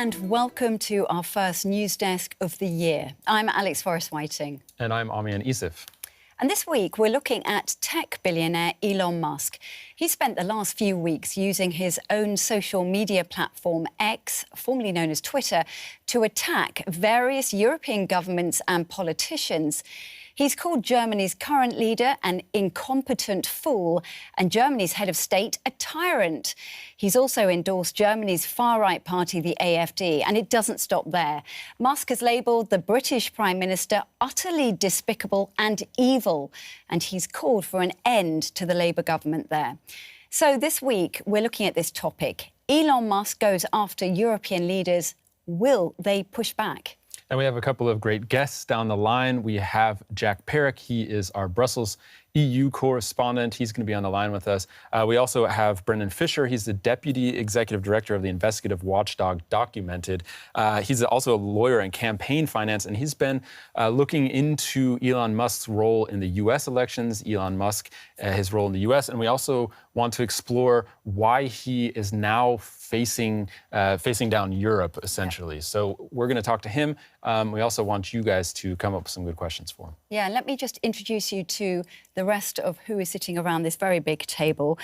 and welcome to our first news desk of the year. I'm Alex Forrest-Whiting. And I'm Amian Isif. And this week, we're looking at tech billionaire Elon Musk. He spent the last few weeks using his own social media platform, X, formerly known as Twitter, to attack various European governments and politicians. He's called Germany's current leader an incompetent fool and Germany's head of state a tyrant. He's also endorsed Germany's far-right party, the AfD, and it doesn't stop there. Musk has labelled the British Prime Minister utterly despicable and evil, and he's called for an end to the Labour government there. So this week, we're looking at this topic. Elon Musk goes after European leaders. Will they push back? And we have a couple of great guests down the line. We have Jack Perrick. He is our Brussels EU correspondent. He's going to be on the line with us. We also have Brendan Fisher. He's the Deputy Executive Director of the investigative watchdog Documented. He's also a lawyer in campaign finance, and he's been looking into Elon Musk's role in the U.S. elections, Elon Musk, his role in the U.S., and we also want to explore why he is now facing down Europe, essentially. So we're going to talk to him. We also want you guys to come up with some good questions for him. Yeah, let me just introduce you to the rest of who is sitting around this very big table.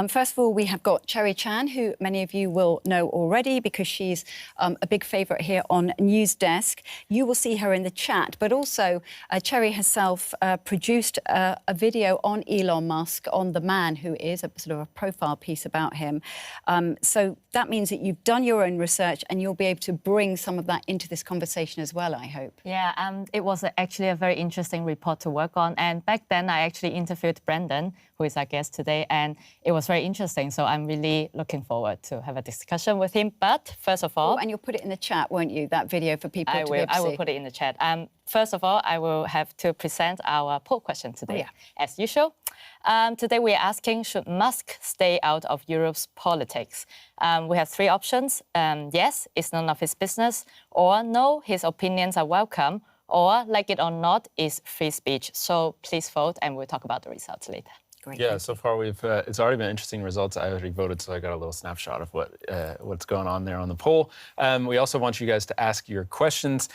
First of all, we have got Cherry Chan, who many of you will know already because she's a big favourite here on News Desk. You will see her in the chat, but also Cherry herself produced a video on Elon Musk, on the man who is, a sort of a profile piece about him. So that means that you've done your own research and you'll be able to bring some of that into this conversation as well, I hope. Yeah, it was actually a very interesting report to work on. And back then, I actually interviewed Brendan, who is our guest today, and it was very interesting. So I'm really looking forward to have a discussion with him. But first of all... Oh, and you'll put it in the chat, won't you, that video for people to be able to see? I will put it in the chat. First of all, I will have to present our poll question today, as usual. Today, we are asking, should Musk stay out of Europe's politics? We have three options. Yes, it's none of his business. Or no, his opinions are welcome. Or, like it or not, is free speech. So please vote, and we'll talk about the results later. Great. Yeah, so far it's already been interesting results. I already voted, so I got a little snapshot of what's going on there on the poll. We also want you guys to ask your questions.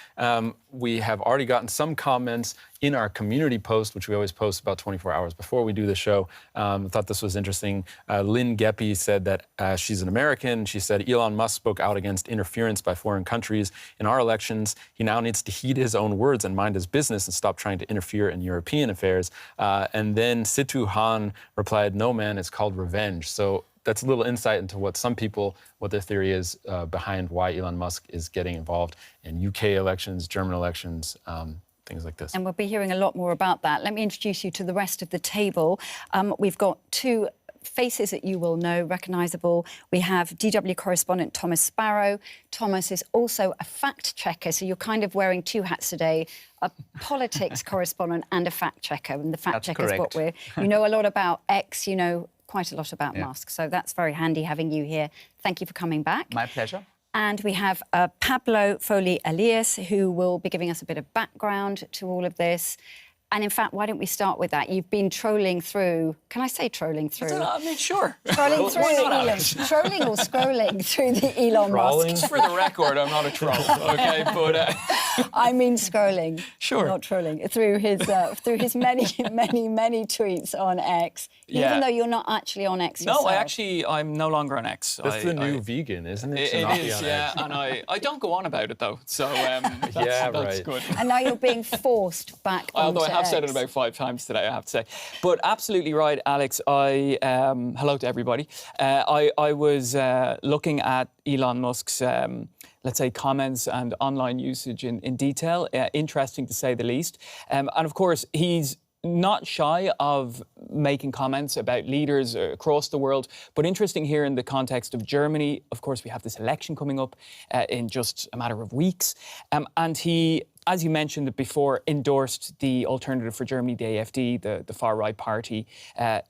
We have already gotten some comments in our community post, which we always post about 24 hours before we do the show. I thought this was interesting. Lynn Geppy said that she's an American. She said, Elon Musk spoke out against interference by foreign countries in our elections. He now needs to heed his own words and mind his business and stop trying to interfere in European affairs. And then Situ Han replied, no, man, it's called revenge. So that's a little insight into what their theory is behind why Elon Musk is getting involved in UK elections, German elections, things like this. And we'll be hearing a lot more about that. Let me introduce you to the rest of the table. We've got two faces that you will know, recognisable. We have DW correspondent Thomas Sparrow. Thomas is also a fact-checker, so you're kind of wearing two hats today, a politics correspondent and a fact-checker. And the fact-checker is what you know a lot about X, you know quite a lot about Musk, so that's very handy having you here. Thank you for coming back. My pleasure. And we have Pablo Foley-Elias, who will be giving us a bit of background to all of this. And in fact, why don't we start with that? You've been trolling through... Can I say trolling through? I mean, sure. Trolling through Elon. Trolling or scrolling through the Elon Musk? Just for the record, I'm not a troll, OK? But I mean scrolling. Sure. Not trolling. Through his many, many, many tweets on X. Even though you're not actually on X yourself. No, I'm no longer on X. That's the new vegan, isn't it? It is, yeah. And I don't go on about it, though. So that's good. And now you're being forced back onto Although I have X. said it about 5 times today, I have to say. But absolutely right, Alex. Hello to everybody. I was looking at Elon Musk's, let's say, comments and online usage in detail. Interesting to say the least. And of course, he's not shy of making comments about leaders across the world, but interesting here in the context of Germany. Of course, we have this election coming up in just a matter of weeks. And he, as you mentioned before, endorsed the Alternative for Germany, the AfD, the far-right party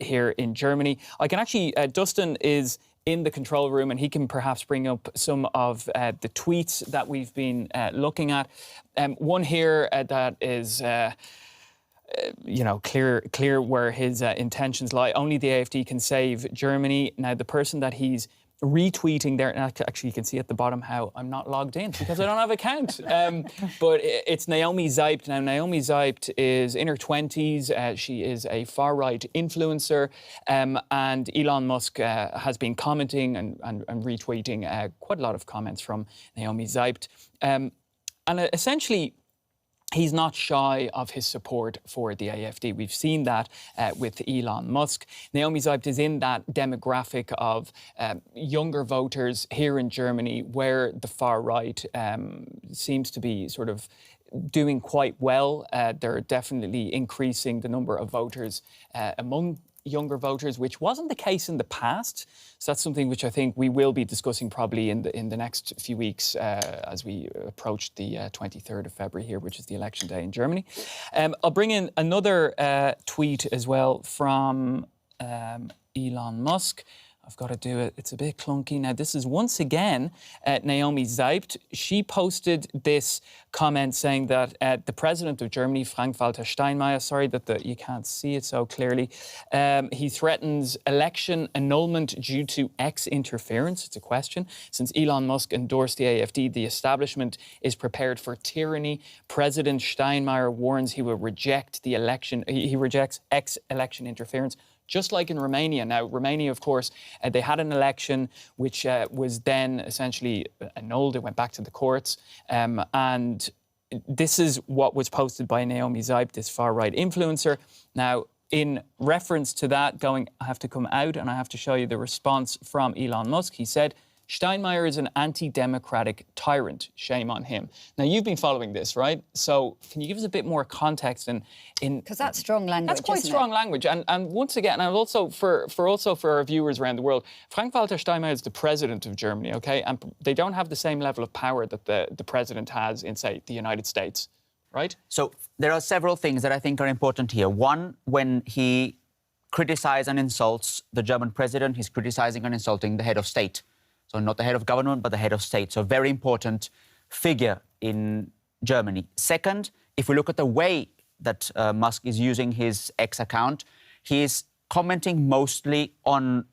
here in Germany. I can actually, Dustin is in the control room and he can perhaps bring up some of the tweets that we've been looking at. One here that is... clear where his intentions lie. Only the AfD can save Germany. Now, the person that he's retweeting there. And actually, you can see at the bottom how I'm not logged in because I don't have an account. But it's Naomi Zeibt. Now, Naomi Zeibt is in her 20s. She is a far-right influencer. And Elon Musk has been commenting and retweeting quite a lot of comments from Naomi Zeibt. And essentially, he's not shy of his support for the AfD. We've seen that with Elon Musk. Naomi Zeibt is in that demographic of younger voters here in Germany where the far right seems to be sort of doing quite well. They're definitely increasing the number of voters among younger voters, which wasn't the case in the past. So that's something which I think we will be discussing probably in the next few weeks as we approach the 23rd of February here, which is the election day in Germany. I'll bring in another tweet as well from Elon Musk. I've got to do it. It's a bit clunky. Now, this is once again Naomi Zeibt. She posted this comment saying that the president of Germany, Frank-Walter Steinmeier, sorry that you can't see it so clearly, he threatens election annulment due to X interference. It's a question. Since Elon Musk endorsed the AfD, the establishment is prepared for tyranny. President Steinmeier warns he will reject the election. He rejects X election interference. Just like in Romania. Now, Romania, of course, they had an election which was then essentially annulled. It went back to the courts. And this is what was posted by Naomi Zeibt, this far-right influencer. Now, in reference to that, I have to come out and I have to show you the response from Elon Musk. He said, Steinmeier is an anti-democratic tyrant. Shame on him. Now, you've been following this, right? So can you give us a bit more context? Because that's strong language, That's quite strong language. And once again, and also for our viewers around the world, Frank-Walter Steinmeier is the president of Germany, OK? And they don't have the same level of power that the president has in, say, the United States, right? So there are several things that I think are important here. One, when he criticizes and insults the German president, he's criticizing and insulting the head of state. So not the head of government, but the head of state. So very important figure in Germany. Second, if we look at the way that Musk is using his X account, he is commenting mostly on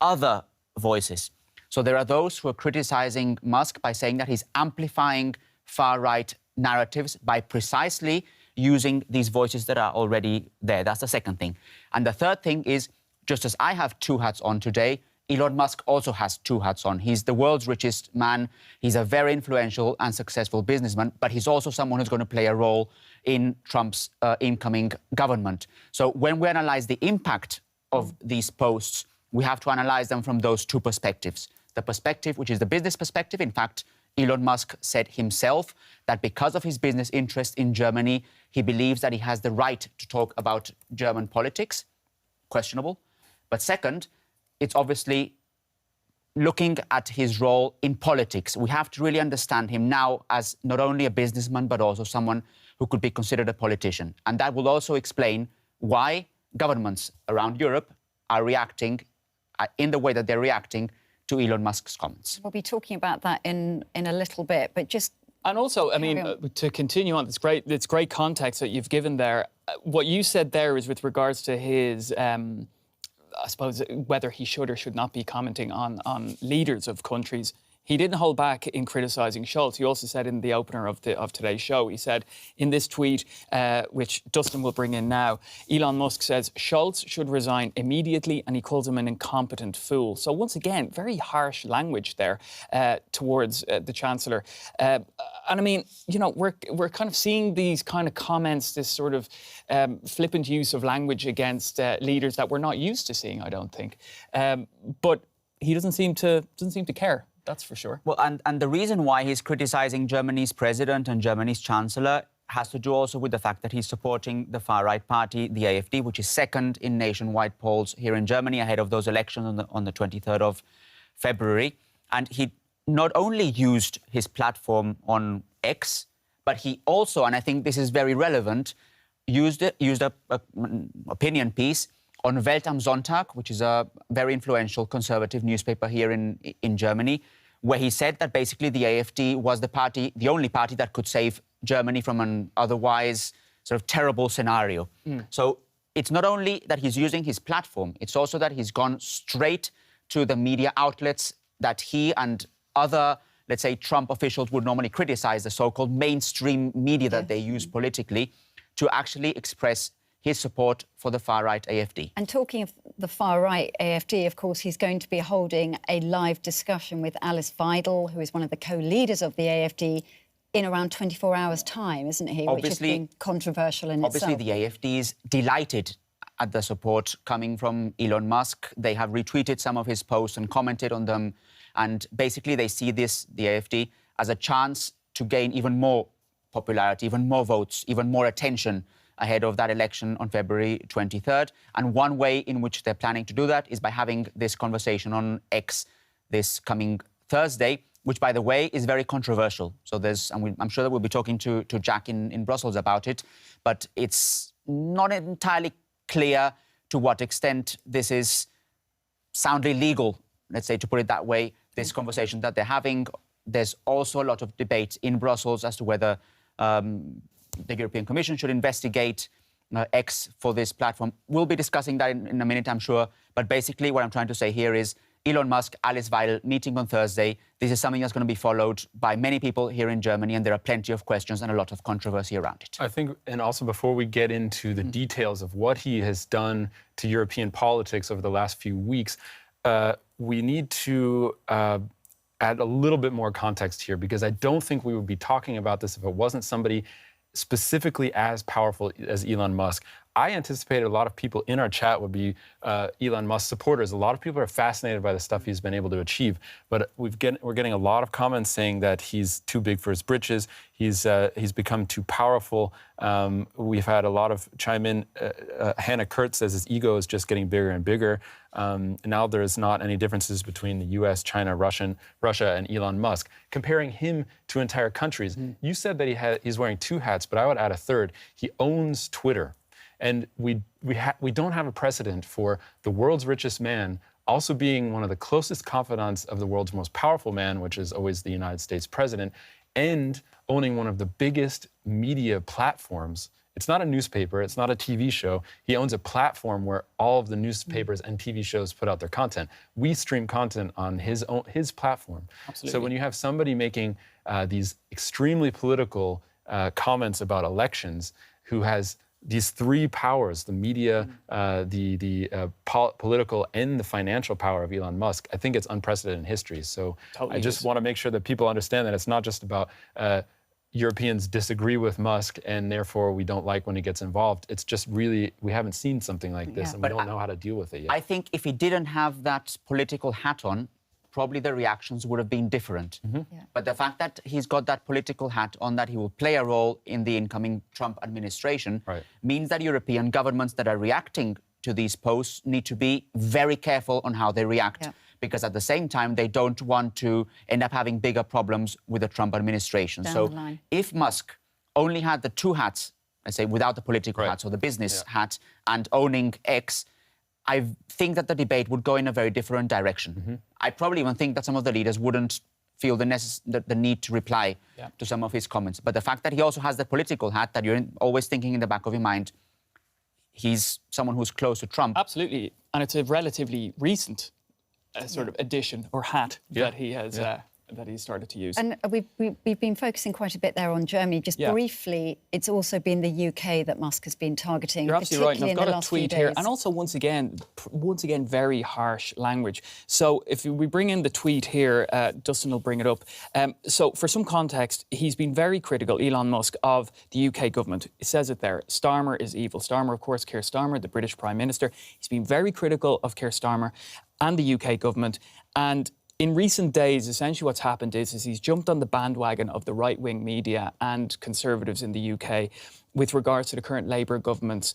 other voices. So there are those who are criticizing Musk by saying that he's amplifying far-right narratives by precisely using these voices that are already there. That's the second thing. And the third thing is, just as I have two hats on today, Elon Musk also has two hats on. He's the world's richest man. He's a very influential and successful businessman, but he's also someone who's going to play a role in Trump's incoming government. So when we analyze the impact of these posts, we have to analyze them from those two perspectives. The perspective, which is the business perspective. In fact, Elon Musk said himself that because of his business interest in Germany, he believes that he has the right to talk about German politics. Questionable. But second, it's obviously looking at his role in politics. We have to really understand him now as not only a businessman, but also someone who could be considered a politician. And that will also explain why governments around Europe are reacting in the way that they're reacting to Elon Musk's comments. We'll be talking about that in a little bit, but just... And also, I mean, to continue on, it's great context that you've given there. What you said there is with regards to his... I suppose whether he should or should not be commenting on leaders of countries. He didn't hold back in criticising Scholz. He also said in the opener of today's show, he said in this tweet, which Dustin will bring in now, Elon Musk says Scholz should resign immediately, and he calls him an incompetent fool. So once again, very harsh language there towards the Chancellor. And I mean, you know, we're kind of seeing these kind of comments, this sort of flippant use of language against leaders that we're not used to seeing, I don't think. But he doesn't seem to care. That's for sure. Well, and the reason why he's criticizing Germany's president and Germany's chancellor has to do also with the fact that he's supporting the far-right party, the AfD, which is second in nationwide polls here in Germany ahead of those elections on the 23rd of February. And he not only used his platform on X, but he also, and I think this is very relevant, used an opinion piece on Welt am Sonntag, which is a very influential conservative newspaper here in Germany, where he said that basically the AfD was the only party that could save Germany from an otherwise sort of terrible scenario. So it's not only that he's using his platform, it's also that he's gone straight to the media outlets that he and other, let's say, Trump officials would normally criticize, the so-called mainstream media that they use politically, to actually express his support for the far-right AFD. And talking of the far-right AFD, of course, he's going to be holding a live discussion with Alice Weidel, who is one of the co-leaders of the AFD, in around 24 hours' time, isn't he? Obviously, which has been controversial in itself. Obviously, the AFD is delighted at the support coming from Elon Musk. They have retweeted some of his posts and commented on them. And basically, they see this, the AFD, as a chance to gain even more popularity, even more votes, even more attention ahead of that election on February 23rd. And one way in which they're planning to do that is by having this conversation on X this coming Thursday, which, by the way, is very controversial. So I'm sure that we'll be talking to Jack in Brussels about it, but it's not entirely clear to what extent this is soundly legal, let's say, to put it that way, this conversation that they're having. There's also a lot of debate in Brussels as to whether the European Commission should investigate X for this platform. We'll be discussing that in a minute, I'm sure. But basically, what I'm trying to say here is Elon Musk, Alice Weidel meeting on Thursday. This is something that's going to be followed by many people here in Germany, and there are plenty of questions and a lot of controversy around it. I think, and also before we get into the details of what he has done to European politics over the last few weeks, we need to add a little bit more context here, because I don't think we would be talking about this if it wasn't somebody specifically as powerful as Elon Musk. I anticipated a lot of people in our chat would be Elon Musk supporters. A lot of people are fascinated by the stuff he's been able to achieve. But we're getting a lot of comments saying that he's too big for his britches. He's become too powerful. We've had a lot of chime in. Hannah Kurt says his ego is just getting bigger and bigger. Now there's not any differences between the U.S., China, Russia, and Elon Musk. Comparing him to entire countries. You said that he's wearing two hats, but I would add a third. He owns Twitter. And we don't have a precedent for the world's richest man also being one of the closest confidants of the world's most powerful man, which is always the United States president, and owning one of the biggest media platforms. It's not a newspaper, it's not a TV show. He owns a platform where all of the newspapers and TV shows put out their content. We stream content on his platform. Absolutely. So when you have somebody making these extremely political comments about elections, who has these three powers, the media, the political, and the financial power of Elon Musk, I think it's unprecedented in history. So Totally I just want to make sure that people understand that it's not just about Europeans disagree with Musk and therefore we don't like when he gets involved. It's just really, we haven't seen something like this and we don't know how to deal with it yet. I think if he didn't have that political hat on, probably the reactions would have been different. But the fact that he's got that political hat on, that he will play a role in the incoming Trump administration, means that European governments that are reacting to these posts need to be very careful on how they react. Because at the same time, they don't want to end up having bigger problems with the Trump administration. So if Musk only had the two hats, let's say without the political hat, so the business hat, and owning X, I think that the debate would go in a very different direction. I probably even think that some of the leaders wouldn't feel the need to reply to some of his comments. But the fact that he also has the political hat, that you're always thinking in the back of your mind, he's someone who's close to Trump. Absolutely. And it's a relatively recent sort of addition or hat that he has that he's started to use. And we've been focusing quite a bit there on Germany. Just briefly, it's also been the UK that Musk has been targeting. You're absolutely right. And I've got a tweet here. And also, once again, very harsh language. So if we bring in the tweet here, Dustin will bring it up. So for some context, he's been very critical, Elon Musk, of the UK government. It says it there. Starmer is evil. Starmer, of course, Keir Starmer, the British Prime Minister. He's been very critical of Keir Starmer and the UK government. And in recent days, essentially what's happened is he's jumped on the bandwagon of the right-wing media and Conservatives in the UK with regards to the current Labour government's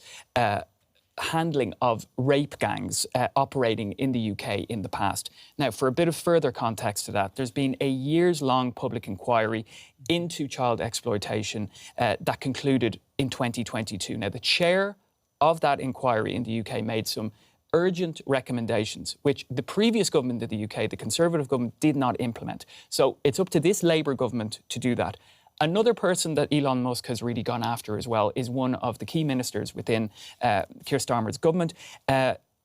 handling of rape gangs operating in the UK in the past. Now, for a bit of further context to that, there's been a years-long public inquiry into child exploitation that concluded in 2022. Now, the chair of that inquiry in the UK made some urgent recommendations, which the previous government of the UK, the Conservative government, did not implement. So it's up to this Labour government to do that. Another person that Elon Musk has really gone after as well is one of the key ministers within Keir Starmer's government.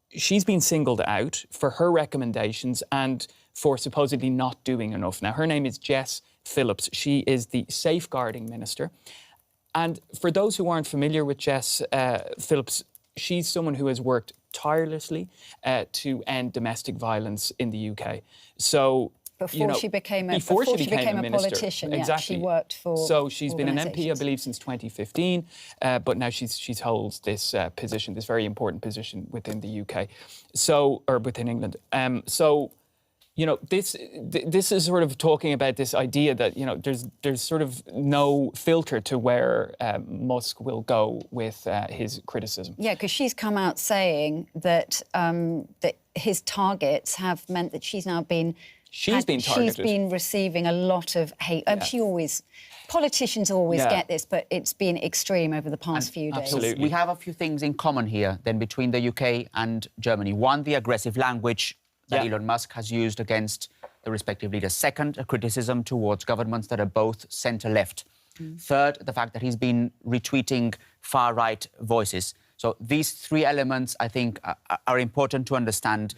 She's been singled out for her recommendations and for supposedly not doing enough. Now, her name is Jess Phillips. She is the safeguarding minister. And for those who aren't familiar with Jess Phillips, she's someone who has worked tirelessly to end domestic violence in the UK. So before she became a minister. politician, exactly. She worked for. So she's been an MP, I believe, since 2015, but now she's holds this position, this very important position within the UK, or within England. This is sort of talking about this idea that there's sort of no filter to where Musk will go with his criticism. Yeah, because she's come out saying that that his targets have meant that she's now been. She's been targeted. She's been receiving a lot of hate. Politicians always get this, but it's been extreme over the past few days. Absolutely. We have a few things in common here then between the UK and Germany. One, the aggressive language that Elon Musk has used against the respective leaders. Second, a criticism towards governments that are both centre-left. Third, the fact that he's been retweeting far-right voices. So these three elements, I think, are important to understand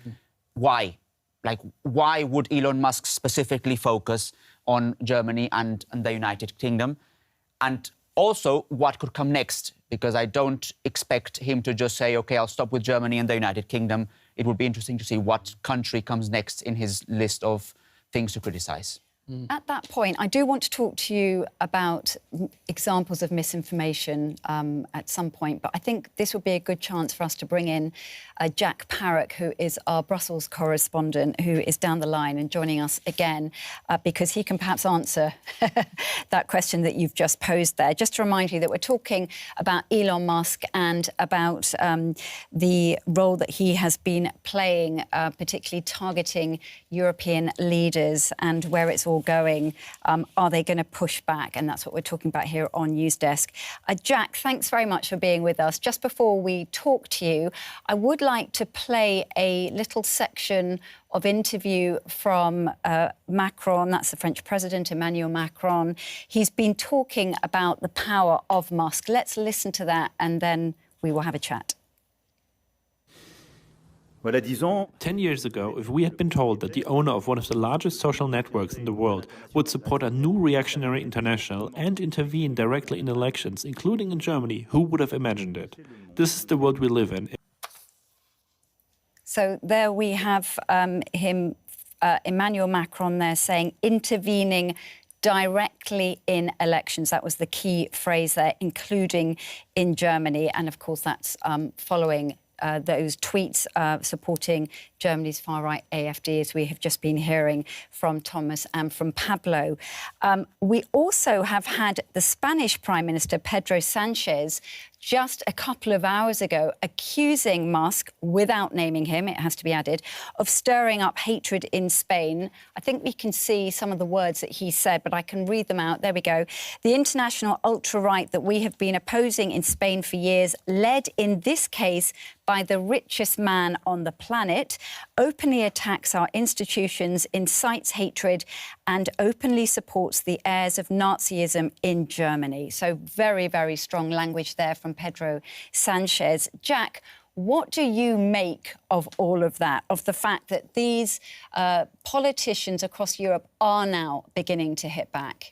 why. Like, why would Elon Musk specifically focus on Germany and the United Kingdom? And also, what could come next? Because I don't expect him to just say, OK, I'll stop with Germany and the United Kingdom. It would be interesting to see what country comes next in his list of things to criticise. At that point, I do want to talk to you about examples of misinformation at some point, but I think this would be a good chance for us to bring in Jack Parrock, who is our Brussels correspondent, who is down the line and joining us again, because he can perhaps answer that question that you've just posed there. Just to remind you that we're talking about Elon Musk and about the role that he has been playing, particularly targeting European leaders and where it's all going. Are they going to push back? And that's what we're talking about here on News Desk. Jack, thanks very much for being with us. Just before we talk to you, I would like to play a little section of interview from Macron. That's the French president, Emmanuel Macron. He's been talking about the power of Musk. Let's listen to that and then we will have a chat. 10 years ago, if we had been told that the owner of one of the largest social networks in the world would support a new reactionary international and intervene directly in elections, including in Germany, who would have imagined it? This is the world we live in. So there we have Emmanuel Macron there saying intervening directly in elections. That was the key phrase there, including in Germany. And of course, that's following those tweets supporting Germany's far-right AfD, as we have just been hearing from Thomas and from Pablo. We also have had the Spanish Prime Minister, Pedro Sanchez, just a couple of hours ago, accusing Musk, without naming him, it has to be added, of stirring up hatred in Spain. I think we can see some of the words that he said, but I can read them out. There we go. The international ultra-right that we have been opposing in Spain for years, led in this case by the richest man on the planet, openly attacks our institutions, incites hatred, and openly supports the heirs of Nazism in Germany. So very, very strong language there from Pedro Sanchez. Jack, what do you make of all of that, of the fact that these politicians across Europe are now beginning to hit back?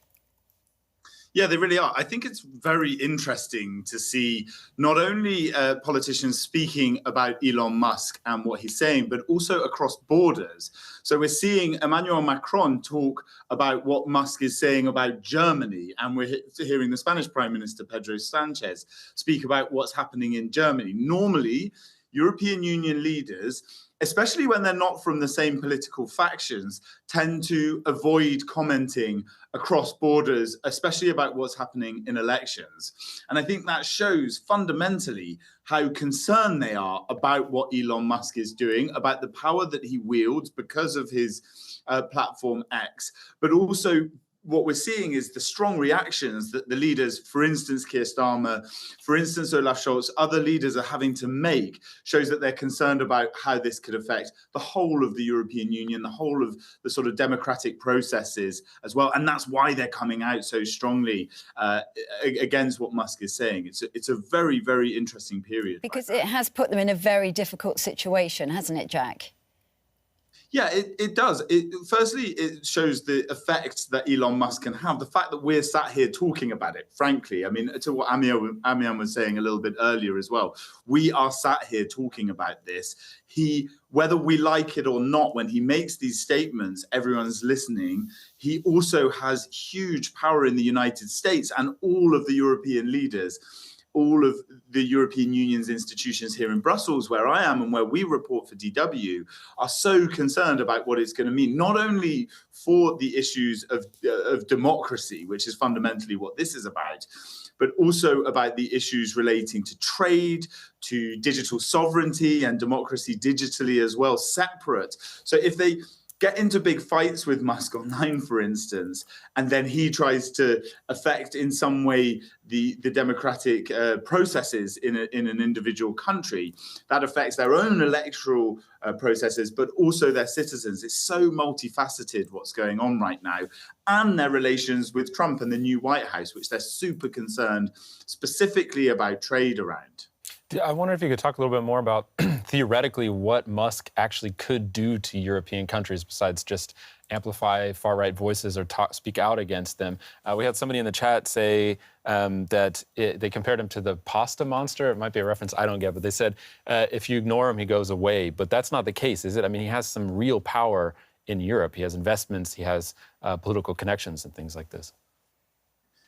Yeah, they really are. I think it's very interesting to see not only politicians speaking about Elon Musk and what he's saying, but also across borders. So we're seeing Emmanuel Macron talk about what Musk is saying about Germany, and we're hearing the Spanish Prime Minister, Pedro Sanchez, speak about what's happening in Germany. Normally, European Union leaders, especially when they're not from the same political factions, tend to avoid commenting across borders, especially about what's happening in elections. And I think that shows fundamentally how concerned they are about what Elon Musk is doing, about the power that he wields because of his platform X, but also what we're seeing is the strong reactions that the leaders, for instance, Keir Starmer, for instance, Olaf Scholz, other leaders are having to make, shows that they're concerned about how this could affect the whole of the European Union, the whole of the sort of democratic processes as well. And that's why they're coming out so strongly against what Musk is saying. It's a very, very interesting period. Because it has put them in a very difficult situation, hasn't it, Jack? Yeah, it does. Firstly, it shows the effect that Elon Musk can have. The fact that we're sat here talking about it, frankly, I mean, to what Amian was saying a little bit earlier as well, we are sat here talking about this. Whether we like it or not, when he makes these statements, everyone's listening. He also has huge power in the United States, and all of the European leaders, all of the European Union's institutions here in Brussels, where I am and where we report for DW, are so concerned about what it's going to mean, not only for the issues of democracy, which is fundamentally what this is about, but also about the issues relating to trade, to digital sovereignty and democracy digitally as well, separate. So if they get into big fights with Musk online, for instance, and then he tries to affect in some way the democratic processes in an individual country, that affects their own electoral processes, but also their citizens. It's so multifaceted what's going on right now, and their relations with Trump and the new White House, which they're super concerned specifically about trade around. I wonder if you could talk a little bit more about theoretically what Musk actually could do to European countries besides just amplify far-right voices or speak out against them. We had somebody in the chat say that they compared him to the pasta monster. It might be a reference I don't get, but they said if you ignore him, he goes away. But that's not the case, is it? I mean, he has some real power in Europe. He has investments, he has political connections and things like this.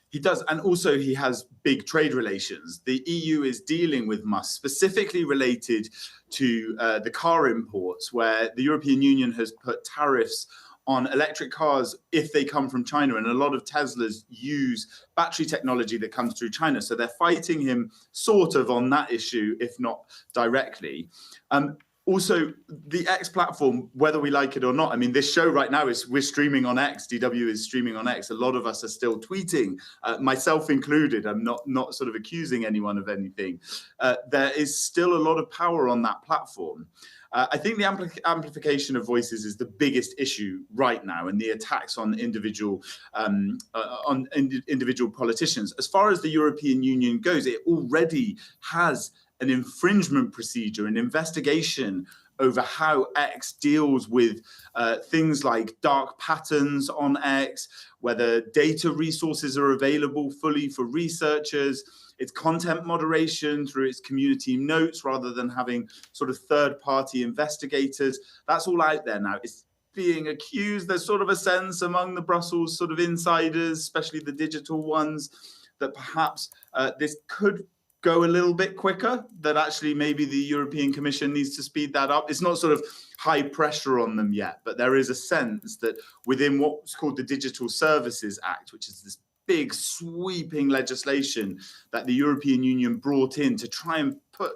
He does, and also he has big trade relations. The EU is dealing with Musk, specifically related to the car imports, where the European Union has put tariffs on electric cars if they come from China, and a lot of Teslas use battery technology that comes through China. So they're fighting him sort of on that issue, if not directly. Also, the X platform, whether we like it or not, I mean, this show right now we're streaming on X. DW is streaming on X. A lot of us are still tweeting, myself included. I'm not sort of accusing anyone of anything. There is still a lot of power on that platform. I think the amplification of voices is the biggest issue right now, and the attacks on individual politicians. As far as the European Union goes, it already has an infringement procedure, an investigation over how X deals with things like dark patterns on X, whether data resources are available fully for researchers, its content moderation through its community notes rather than having sort of third-party investigators. That's all out there now. It's being accused. There's sort of a sense among the Brussels sort of insiders, especially the digital ones, that perhaps this could go a little bit quicker, that actually maybe the European Commission needs to speed that up. It's not sort of high pressure on them yet, but there is a sense that within what's called the Digital Services Act, which is this big sweeping legislation that the European Union brought in to try and put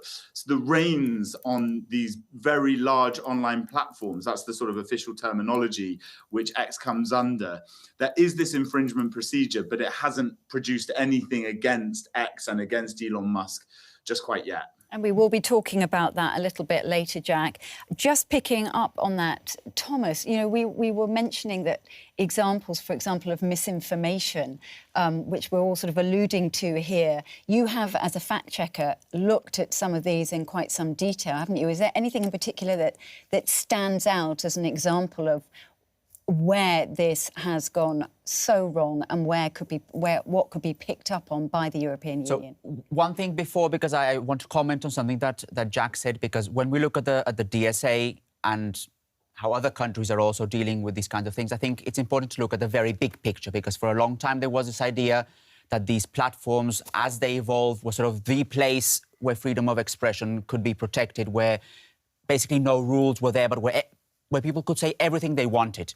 the reins on these very large online platforms. That's the sort of official terminology which X comes under. There is this infringement procedure, but it hasn't produced anything against X and against Elon Musk just quite yet. And we will be talking about that a little bit later, Jack. Just picking up on that, Thomas, you know, we were mentioning that examples, for example, of misinformation, which we're all sort of alluding to here. You have, as a fact-checker, looked at some of these in quite some detail, haven't you? Is there anything in particular that stands out as an example of where this has gone so wrong and what could be picked up on by the European Union? So one thing before, because I want to comment on something that Jack said, because when we look at the DSA and how other countries are also dealing with these kinds of things, I think it's important to look at the very big picture, because for a long time there was this idea that these platforms, as they evolve, were sort of the place where freedom of expression could be protected, where basically no rules were there, but where people could say everything they wanted.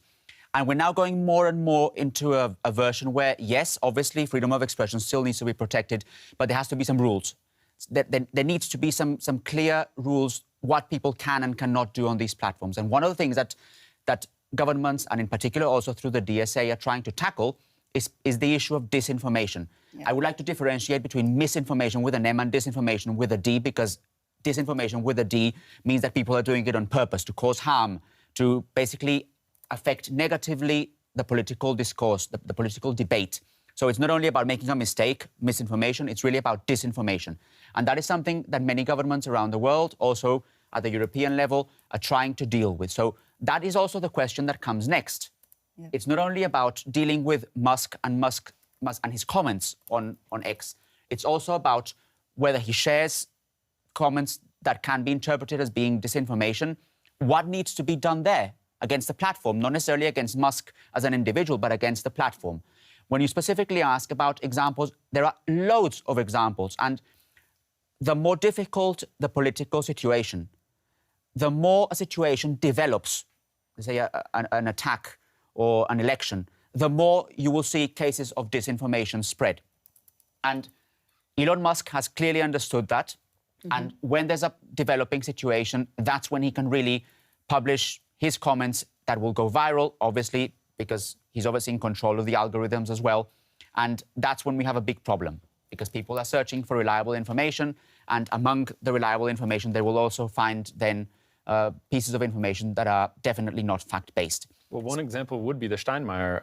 And we're now going more and more into a version where, yes, obviously, freedom of expression still needs to be protected, but there has to be some rules. There needs to be some clear rules what people can and cannot do on these platforms. And one of the things that governments, and in particular also through the DSA, are trying to tackle is the issue of disinformation. Yeah. I would like to differentiate between misinformation with an M and disinformation with a D, because disinformation with a D means that people are doing it on purpose, to cause harm, to basically affect negatively the political discourse, the political debate. So it's not only about making a mistake, misinformation, it's really about disinformation. And that is something that many governments around the world, also at the European level, are trying to deal with. So that is also the question that comes next. Yeah. It's not only about dealing with Musk and his comments on X. It's also about whether he shares comments that can be interpreted as being disinformation. What needs to be done there against the platform, not necessarily against Musk as an individual, but against the platform. When you specifically ask about examples, there are loads of examples. And the more difficult the political situation, the more a situation develops, say an attack or an election, the more you will see cases of disinformation spread. And Elon Musk has clearly understood that. Mm-hmm. And when there's a developing situation, that's when he can really publish his comments that will go viral, obviously, because he's obviously in control of the algorithms as well. And that's when we have a big problem, because people are searching for reliable information. And among the reliable information, they will also find then pieces of information that are definitely not fact-based. Well, one example would be the Steinmeier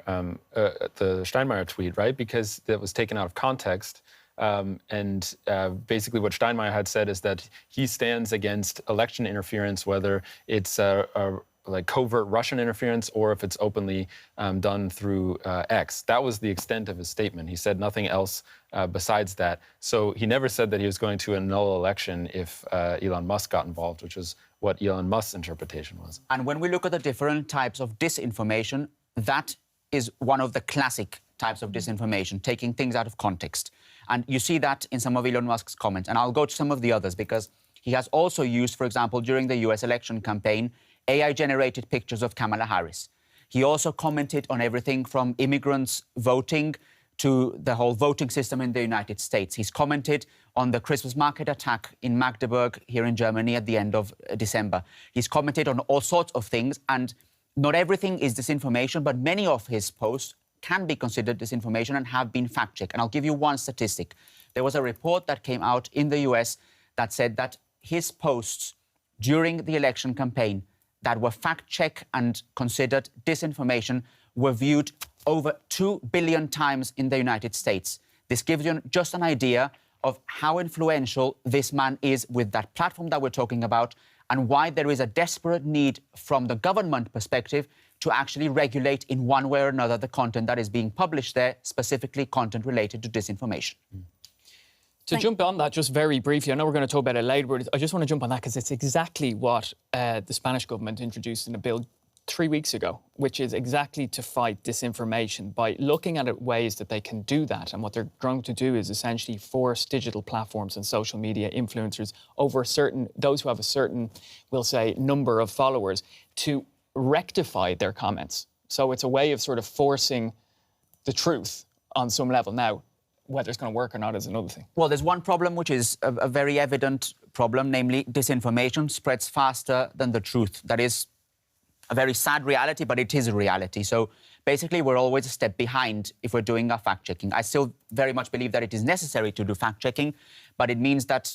tweet, right? Because that was taken out of context. Basically what Steinmeier had said is that he stands against election interference, whether it's like covert Russian interference or if it's openly done through X. That was the extent of his statement. He said nothing else besides that. So he never said that he was going to annul election if Elon Musk got involved, which is what Elon Musk's interpretation was. And when we look at the different types of disinformation, that is one of the classic types of disinformation, taking things out of context. And you see that in some of Elon Musk's comments. And I'll go to some of the others because he has also used, for example, during the US election campaign, AI-generated pictures of Kamala Harris. He also commented on everything from immigrants voting to the whole voting system in the United States. He's commented on the Christmas market attack in Magdeburg here in Germany at the end of December. He's commented on all sorts of things, and not everything is disinformation, but many of his posts can be considered disinformation and have been fact-checked. And I'll give you one statistic. There was a report that came out in the US that said that his posts during the election campaign that were fact-checked and considered disinformation were viewed over 2 billion times in the United States. This gives you just an idea of how influential this man is with that platform that we're talking about and why there is a desperate need from the government perspective to actually regulate in one way or another the content that is being published there, specifically content related to disinformation. To jump on that just very briefly, I know we're going to talk about it later, but I just want to jump on that because it's exactly what the Spanish government introduced in a bill 3 weeks ago, which is exactly to fight disinformation by looking at ways that they can do that. And what they're going to do is essentially force digital platforms and social media influencers over those who have a certain, we'll say, number of followers to rectify their comments. So it's a way of sort of forcing the truth on some level. Now, whether it's going to work or not is another thing. Well, there's one problem which is a very evident problem, namely disinformation spreads faster than the truth. That is a very sad reality, but it is a reality. So basically, we're always a step behind if we're doing our fact-checking. I still very much believe that it is necessary to do fact-checking, but it means that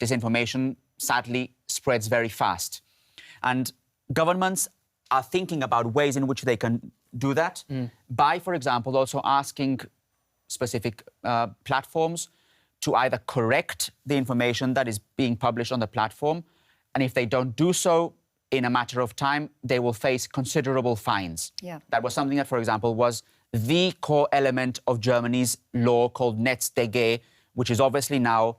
disinformation, sadly, spreads very fast. And governments are thinking about ways in which they can do that by, for example, also asking specific platforms to either correct the information that is being published on the platform, and if they don't do so in a matter of time, they will face considerable fines. Yeah. That was something that, for example, was the core element of Germany's law called NetzDG, which obviously now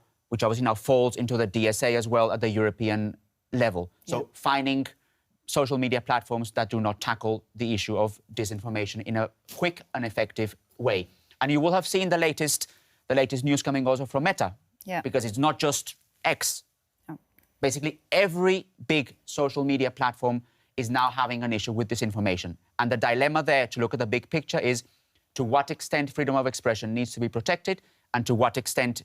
falls into the DSA as well at the European level. So fining social media platforms that do not tackle the issue of disinformation in a quick and effective way. And you will have seen the latest news coming also from Meta, because it's not just X. No. Basically, every big social media platform is now having an issue with disinformation. And the dilemma there, to look at the big picture, is to what extent freedom of expression needs to be protected and to what extent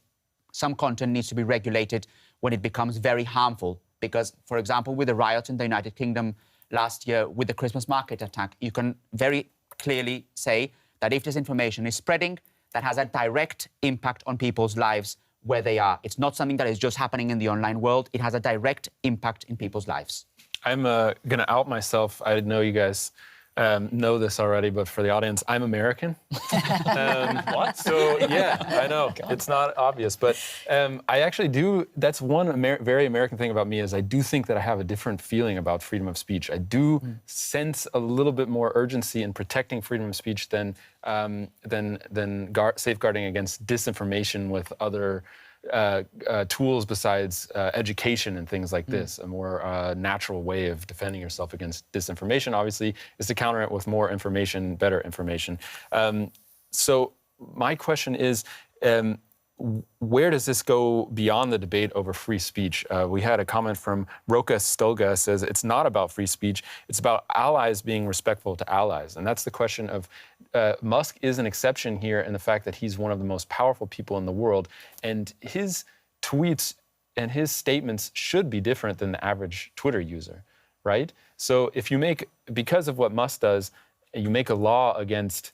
some content needs to be regulated when it becomes very harmful. Because, for example, with the riots in the United Kingdom last year, with the Christmas market attack, you can very clearly say that if disinformation is spreading, that has a direct impact on people's lives where they are. It's not something that is just happening in the online world. It has a direct impact in people's lives. I'm going to out myself. I know you guys know this already, but for the audience, I'm American. What? So yeah, I know it's not obvious, but I actually do. That's one very American thing about me is I do think that I have a different feeling about freedom of speech. I do sense a little bit more urgency in protecting freedom of speech than safeguarding against disinformation with other tools besides education and things like this. A more natural way of defending yourself against disinformation, obviously, is to counter it with more information, better information. So my question is, where does this go beyond the debate over free speech? We had a comment from Roka Stolga says it's not about free speech, it's about allies being respectful to allies. And that's the question of Musk is an exception here in the fact that he's one of the most powerful people in the world. And his tweets and his statements should be different than the average Twitter user, right? So if you make, because of what Musk does, you make a law against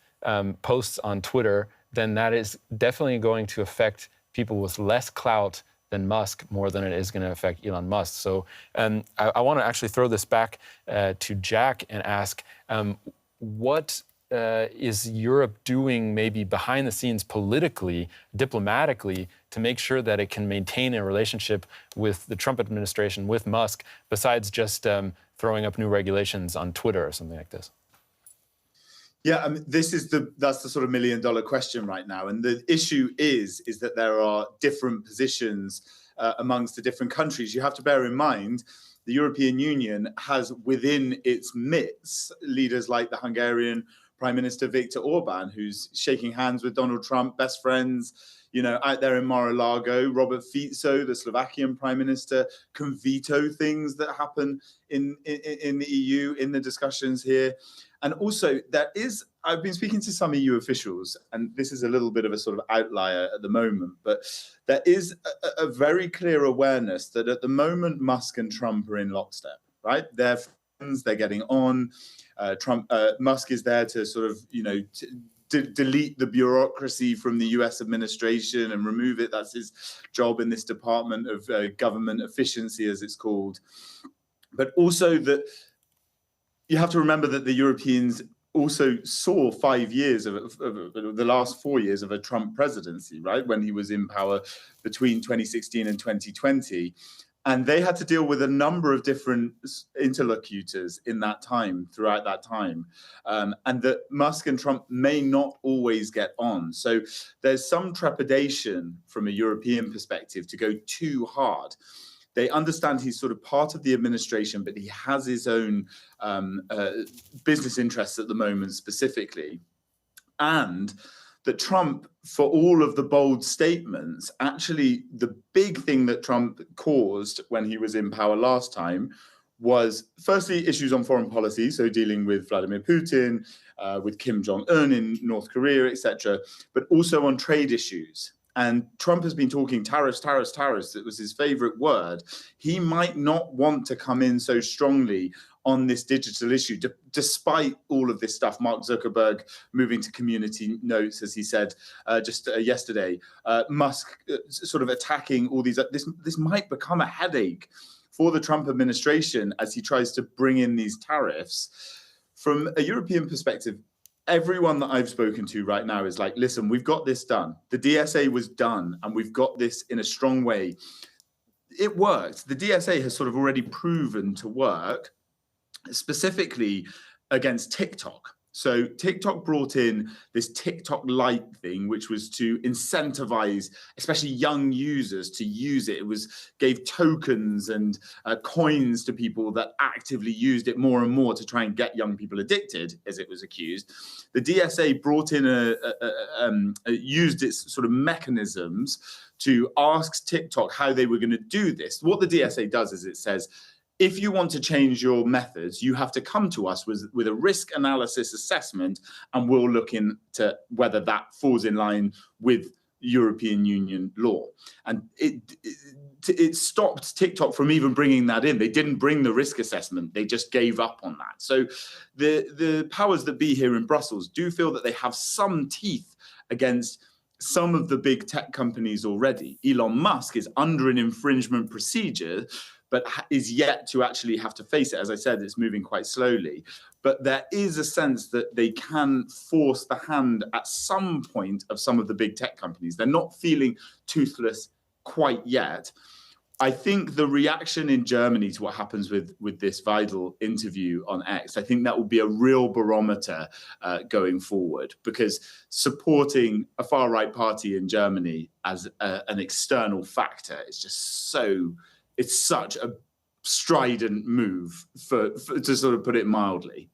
posts on Twitter, then that is definitely going to affect people with less clout than Musk more than it is going to affect Elon Musk. So I want to actually throw this back to Jack and ask, what is Europe doing maybe behind the scenes politically, diplomatically, to make sure that it can maintain a relationship with the Trump administration, with Musk, besides just throwing up new regulations on Twitter or something like this? Yeah, I mean, that's the sort of $1 million question right now. And the issue is that there are different positions amongst the different countries. You have to bear in mind, the European Union has within its midst leaders like the Hungarian Prime Minister Viktor Orban, who's shaking hands with Donald Trump, best friends, you know, out there in Mar-a-Lago. Robert Fico, the Slovakian Prime Minister, can veto things that happen in the EU, in the discussions here. And also, I've been speaking to some EU officials, and this is a little bit of a sort of outlier at the moment, but there is a very clear awareness that at the moment, Musk and Trump are in lockstep, right? They're friends, they're getting on. Musk is there to sort of, you know, delete the bureaucracy from the US administration and remove it. That's his job in this department of government efficiency, as it's called. But also that you have to remember that the Europeans also saw 5 years of the last 4 years of a Trump presidency, right? When he was in power between 2016 and 2020. And they had to deal with a number of different interlocutors in that time, throughout that time. And that Musk and Trump may not always get on. So there's some trepidation from a European perspective to go too hard. They understand he's sort of part of the administration, but he has his own business interests at the moment specifically. And that Trump, for all of the bold statements, actually the big thing that Trump caused when he was in power last time was firstly issues on foreign policy, so dealing with Vladimir Putin, with Kim Jong-un in North Korea, etc., but also on trade issues. And Trump has been talking tariffs. It was his favorite word. He might not want to come in so strongly on this digital issue, despite all of this stuff. Mark Zuckerberg moving to community notes, as he said just yesterday. Musk sort of attacking all these. This might become a headache for the Trump administration as he tries to bring in these tariffs. From a European perspective, everyone that I've spoken to right now is like, listen, we've got this done. The DSA was done, and we've got this in a strong way. It worked. The DSA has sort of already proven to work, specifically against TikTok. So TikTok brought in this TikTok Lite thing, which was to incentivize, especially young users, to use it. It gave tokens and coins to people that actively used it more and more to try and get young people addicted, as it was accused. The DSA brought in used its sort of mechanisms to ask TikTok how they were going to do this. What the DSA does is it says, if you want to change your methods, you have to come to us with a risk analysis assessment, and we'll look into whether that falls in line with European Union law. And it stopped TikTok from even bringing that in. They didn't bring the risk assessment. They just gave up on that. So the powers that be here in Brussels do feel that they have some teeth against some of the big tech companies already. Elon Musk is under an infringement procedure but is yet to actually have to face it. As I said, it's moving quite slowly. But there is a sense that they can force the hand at some point of some of the big tech companies. They're not feeling toothless quite yet. I think the reaction in Germany to what happens with this vital interview on X, I think that will be a real barometer going forward, because supporting a far-right party in Germany as an external factor is just it's such a strident move, for to sort of put it mildly.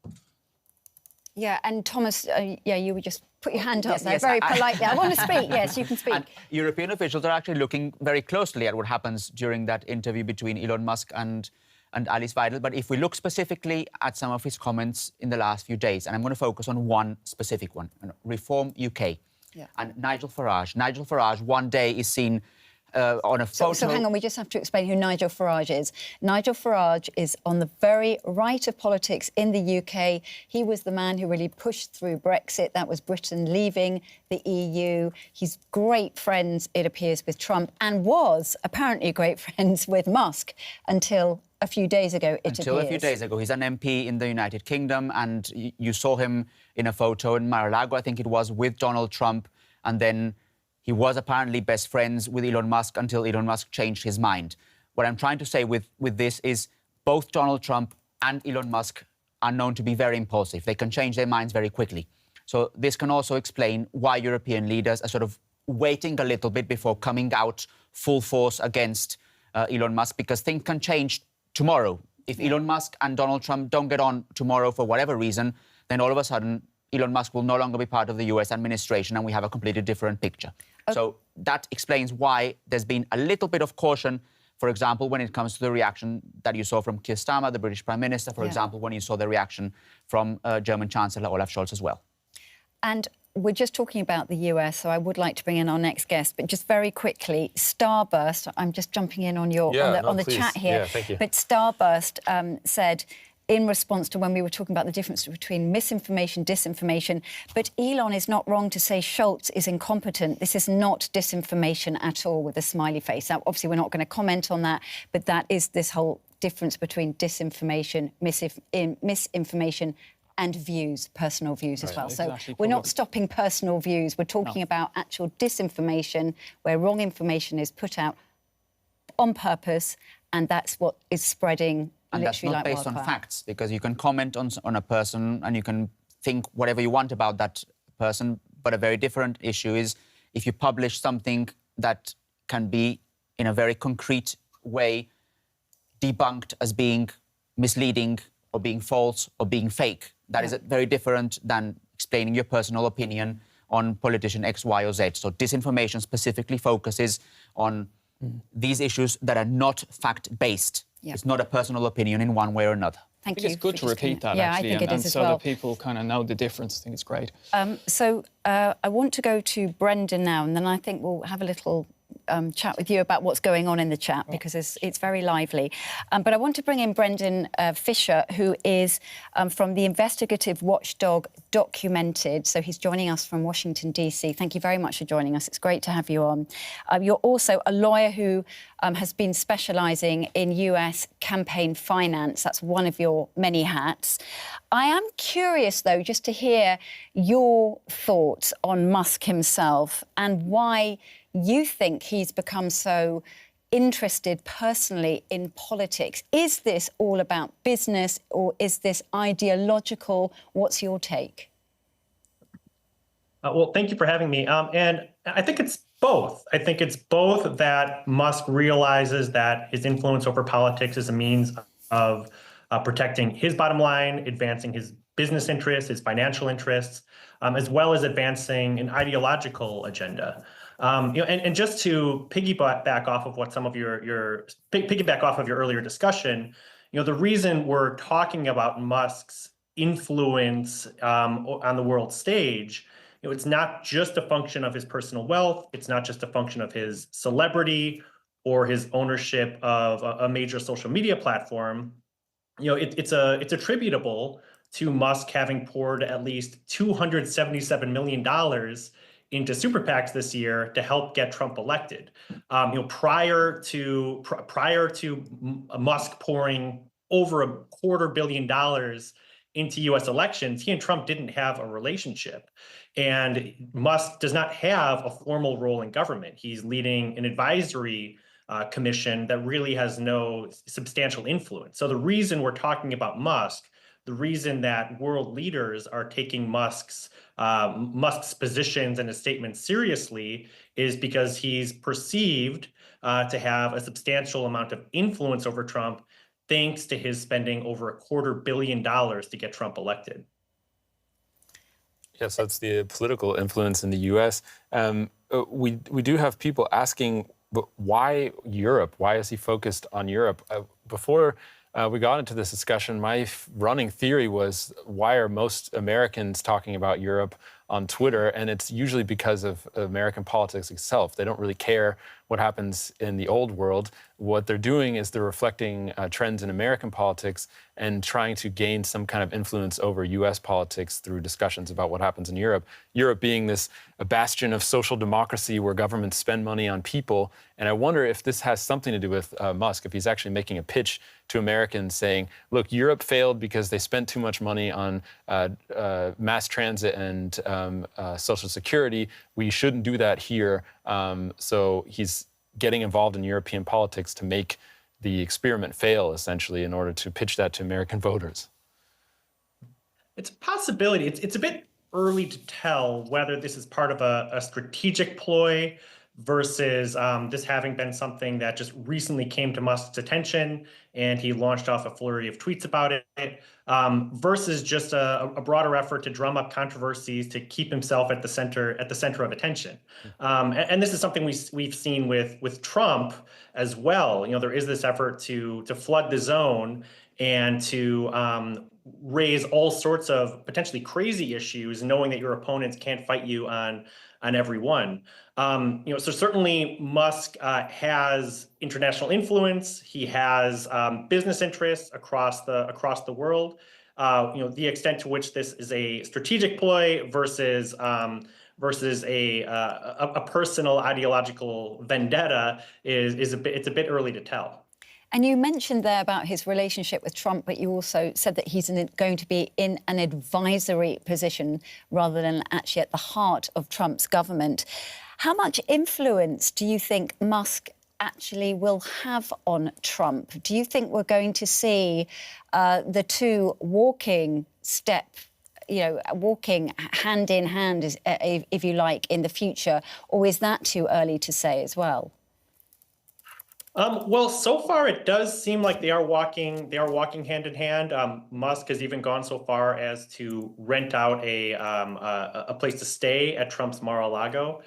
Yeah, and Thomas, you would just put your hand up there very politely. I want to speak. Yes, you can speak. And European officials are actually looking very closely at what happens during that interview between Elon Musk and Alice Weidel. But if we look specifically at some of his comments in the last few days, and I'm going to focus on one specific one, Reform UK, and Nigel Farage. Nigel Farage one day is seen on a photo. So hang on, we just have to explain who Nigel Farage is. Nigel Farage is on the very right of politics in the UK. He was the man who really pushed through Brexit. That was Britain leaving the EU. He's great friends, it appears, with Trump, and was apparently great friends with Musk until a few days ago, Until a few days ago. He's an MP in the United Kingdom, and you saw him in a photo in Mar-a-Lago, I think it was, with Donald Trump, and then he was apparently best friends with Elon Musk until Elon Musk changed his mind. What I'm trying to say with this is both Donald Trump and Elon Musk are known to be very impulsive. They can change their minds very quickly. So this can also explain why European leaders are sort of waiting a little bit before coming out full force against Elon Musk, because things can change tomorrow. If Elon Musk and Donald Trump don't get on tomorrow for whatever reason, then all of a sudden Elon Musk will no longer be part of the US administration and we have a completely different picture. Okay. So that explains why there's been a little bit of caution, for example, when it comes to the reaction that you saw from Keir Starmer, the British Prime Minister, for example, when you saw the reaction from German Chancellor Olaf Scholz as well. And we're just talking about the US, so I would like to bring in our next guest, but just very quickly, Starburst, I'm just jumping in on your on the chat here. Yeah, thank you. But Starburst said, in response to when we were talking about the difference between misinformation, disinformation, but Elon is not wrong to say Scholz is incompetent. This is not disinformation at all, with a smiley face. Now, obviously, we're not going to comment on that, but that is this whole difference between disinformation, misinformation and views, personal views as well. So we're not stopping personal views. We're talking about actual disinformation, where wrong information is put out on purpose, and that's what is spreading. And that's not based on facts, because you can comment on a person and you can think whatever you want about that person, but a very different issue is if you publish something that can be, in a very concrete way, debunked as being misleading or being false or being fake. That is very different than explaining your personal opinion on politician X, Y, or Z. So disinformation specifically focuses on these issues that are not fact-based. It's not a personal opinion in one way or another. Thank you. It's good to repeat that, actually, and so that people kind of know the difference. I think it's great. So I want to go to Brendan now, and then I think we'll have a little chat with you about what's going on in the chat, because it's very lively. But I want to bring in Brendan Fisher, who is from the investigative watchdog Documented. So he's joining us from Washington, D.C. Thank you very much for joining us. It's great to have you on. You're also a lawyer who has been specialising in US campaign finance. That's one of your many hats. I am curious, though, just to hear your thoughts on Musk himself and why you think he's become so interested personally in politics. Is this all about business, or is this ideological? What's your take? Well, thank you for having me. And I think it's both. I think it's both that Musk realizes that his influence over politics is a means of protecting his bottom line, advancing his business interests, his financial interests, as well as advancing an ideological agenda. And just to piggyback off of what some of your earlier discussion, the reason we're talking about Musk's influence on the world stage, it's not just a function of his personal wealth. It's not just a function of his celebrity or his ownership of a major social media platform. It's attributable to Musk having poured at least $277 million into super PACs this year to help get Trump elected. Prior to Musk pouring over $250 million into U.S. elections, he and Trump didn't have a relationship. And Musk does not have a formal role in government. He's leading an advisory commission that really has no substantial influence. So the reason we're talking about Musk, the reason that world leaders are taking Musk's positions and his statements seriously is because he's perceived to have a substantial amount of influence over Trump, thanks to his spending over $250 million to get Trump elected. Yes, that's the political influence in the U.S. We do have people asking, why Europe? Why is he focused on Europe? Before we got into this discussion, my running theory was, why are most Americans talking about Europe on Twitter? And it's usually because of American politics itself. They don't really care what happens in the old world. What they're doing is they're reflecting trends in American politics and trying to gain some kind of influence over U.S. politics through discussions about what happens in Europe. Europe being a bastion of social democracy where governments spend money on people. And I wonder if this has something to do with Musk, if he's actually making a pitch to Americans saying, look, Europe failed because they spent too much money on mass transit and Social Security. We shouldn't do that here. So he's getting involved in European politics to make the experiment fail, essentially, in order to pitch that to American voters. It's a possibility. It's a bit early to tell whether this is part of a strategic ploy versus this having been something that just recently came to Musk's attention and he launched off a flurry of tweets about it, versus just a broader effort to drum up controversies to keep himself at the center of attention. And this is something we've seen with Trump as well. There is this effort to flood the zone and to raise all sorts of potentially crazy issues, knowing that your opponents can't fight you on every one. So certainly Musk has international influence. He has business interests across the world. The extent to which this is a strategic ploy versus a personal ideological vendetta it's a bit early to tell. And you mentioned there about his relationship with Trump, but you also said that he's going to be in an advisory position rather than actually at the heart of Trump's government. How much influence do you think Musk actually will have on Trump? Do you think we're going to see the two walking hand in hand, if you like, in the future? Or is that too early to say as well? Well, so far it does seem like they are walking hand in hand. Musk has even gone so far as to rent out a place to stay at Trump's Mar-a-Lago.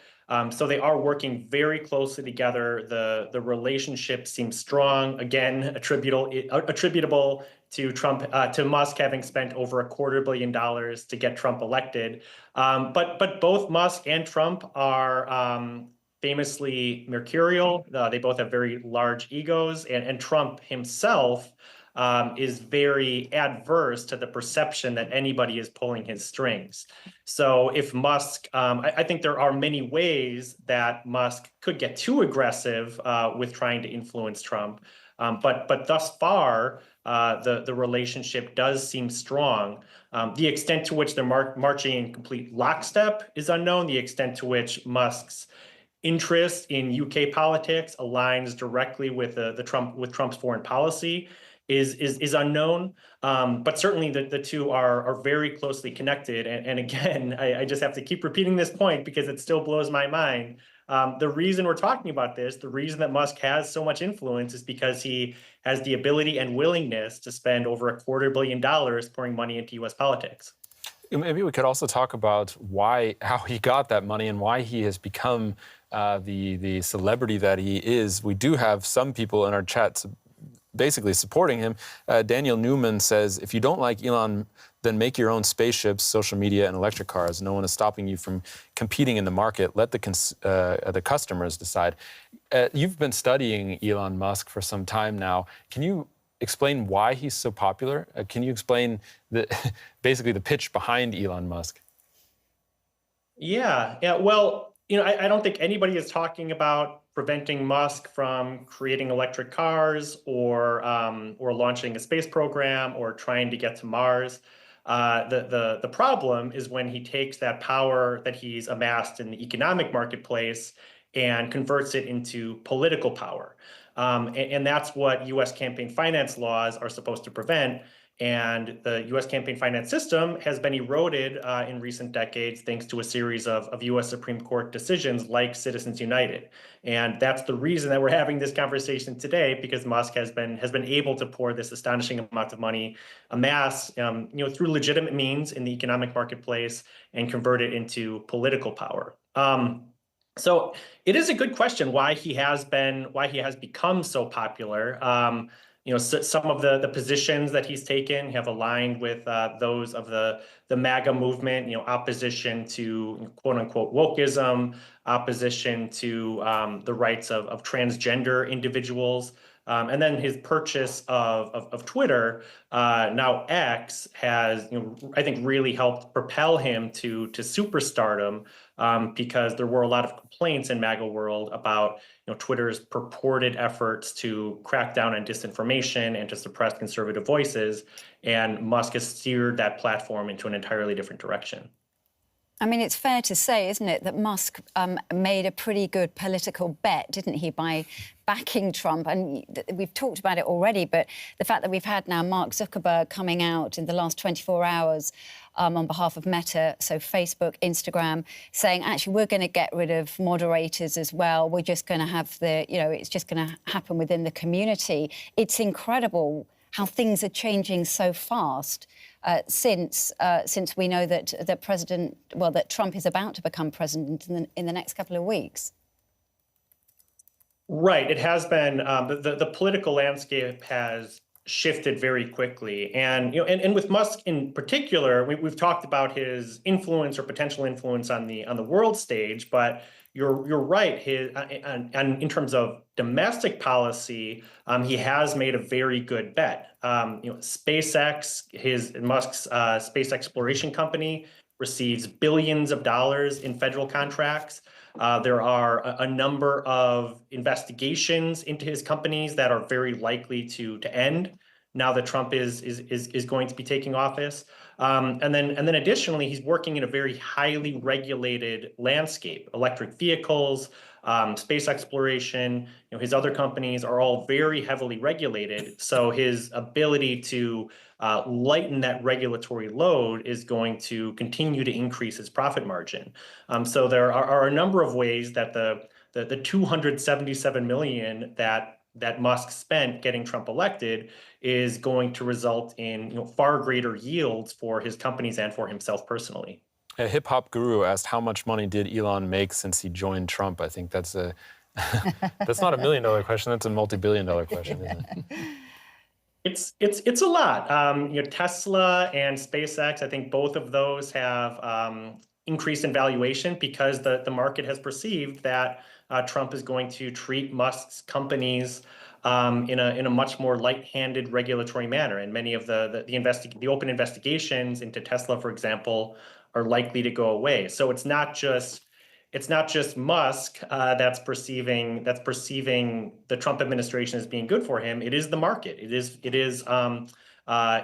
So they are working very closely together. The relationship seems strong. Again, attributable to Trump, to Musk having spent over $250 million to get Trump elected. But both Musk and Trump are famously mercurial. They both have very large egos, and Trump himself is very adverse to the perception that anybody is pulling his strings. So if Musk, I think there are many ways that Musk could get too aggressive with trying to influence Trump. But thus far, the relationship does seem strong. The extent to which they're marching in complete lockstep is unknown. The extent to which Musk's interest in UK politics aligns directly with Trump's foreign policy is unknown. But certainly the two are very closely connected. And again, I just have to keep repeating this point because it still blows my mind. The reason we're talking about this, the reason that Musk has so much influence is because he has the ability and willingness to spend over $250 million pouring money into US politics. Maybe we could also talk about how he got that money and why he has become the celebrity that he is. We do have some people in our chats basically supporting him. Daniel Newman says, if you don't like Elon, then make your own spaceships, social media, and electric cars. No one is stopping you from competing in the market. Let the customers decide. You've been studying Elon Musk for some time now. Can you explain why he's so popular? Can you explain basically the pitch behind Elon Musk? Yeah. Well, I don't think anybody is talking about preventing Musk from creating electric cars or launching a space program or trying to get to Mars. The problem is when he takes that power that he's amassed in the economic marketplace and converts it into political power. And that's what U.S. campaign finance laws are supposed to prevent. And the U.S. campaign finance system has been eroded in recent decades thanks to a series of U.S. Supreme Court decisions like Citizens United. And that's the reason that we're having this conversation today, because Musk has been able to pour this astonishing amount of money, amass, through legitimate means in the economic marketplace, and convert it into political power. So it is a good question why he has become so popular. Some of the positions that he's taken have aligned with those of the MAGA movement, opposition to quote unquote wokeism, opposition to the rights of transgender individuals. And then his purchase of Twitter, now X, has I think really helped propel him to superstardom, because there were a lot of complaints in MAGA world about Twitter's purported efforts to crack down on disinformation and to suppress conservative voices, and Musk has steered that platform into an entirely different direction. I mean, it's fair to say, isn't it, that Musk made a pretty good political bet, didn't he, by backing Trump? And we've talked about it already, but the fact that we've had now Mark Zuckerberg coming out in the last 24 hours on behalf of Meta, so Facebook, Instagram, saying, actually, we're going to get rid of moderators as well. We're just going to have it's just going to happen within the community. It's incredible how things are changing so fast since we know that Trump is about to become president in the next couple of weeks. Right. It has been the political landscape has shifted very quickly, and with Musk in particular, we've talked about his influence or potential influence on the world stage, but you're right. And in terms of domestic policy, he has made a very good bet. SpaceX, Musk's space exploration company, receives billions of dollars in federal contracts. There are a number of investigations into his companies that are very likely to end now that Trump is going to be taking office. And then additionally, he's working in a very highly regulated landscape. Electric vehicles, space exploration, his other companies are all very heavily regulated. So his ability to lighten that regulatory load is going to continue to increase his profit margin. So there are a number of ways that the $277 million that Musk spent getting Trump elected is going to result in far greater yields for his companies and for himself personally. A hip-hop guru asked how much money did Elon make since he joined Trump. I think that's not $1 million question, that's a multi-billion-dollar question, isn't it? It's a lot. Tesla and SpaceX, I think both of those have increased in valuation because the market has perceived that Trump is going to treat Musk's companies in a much more light-handed regulatory manner. And many of the open investigations into Tesla, for example, are likely to go away. So it's not just Musk that's perceiving the Trump administration as being good for him. It is the market. It is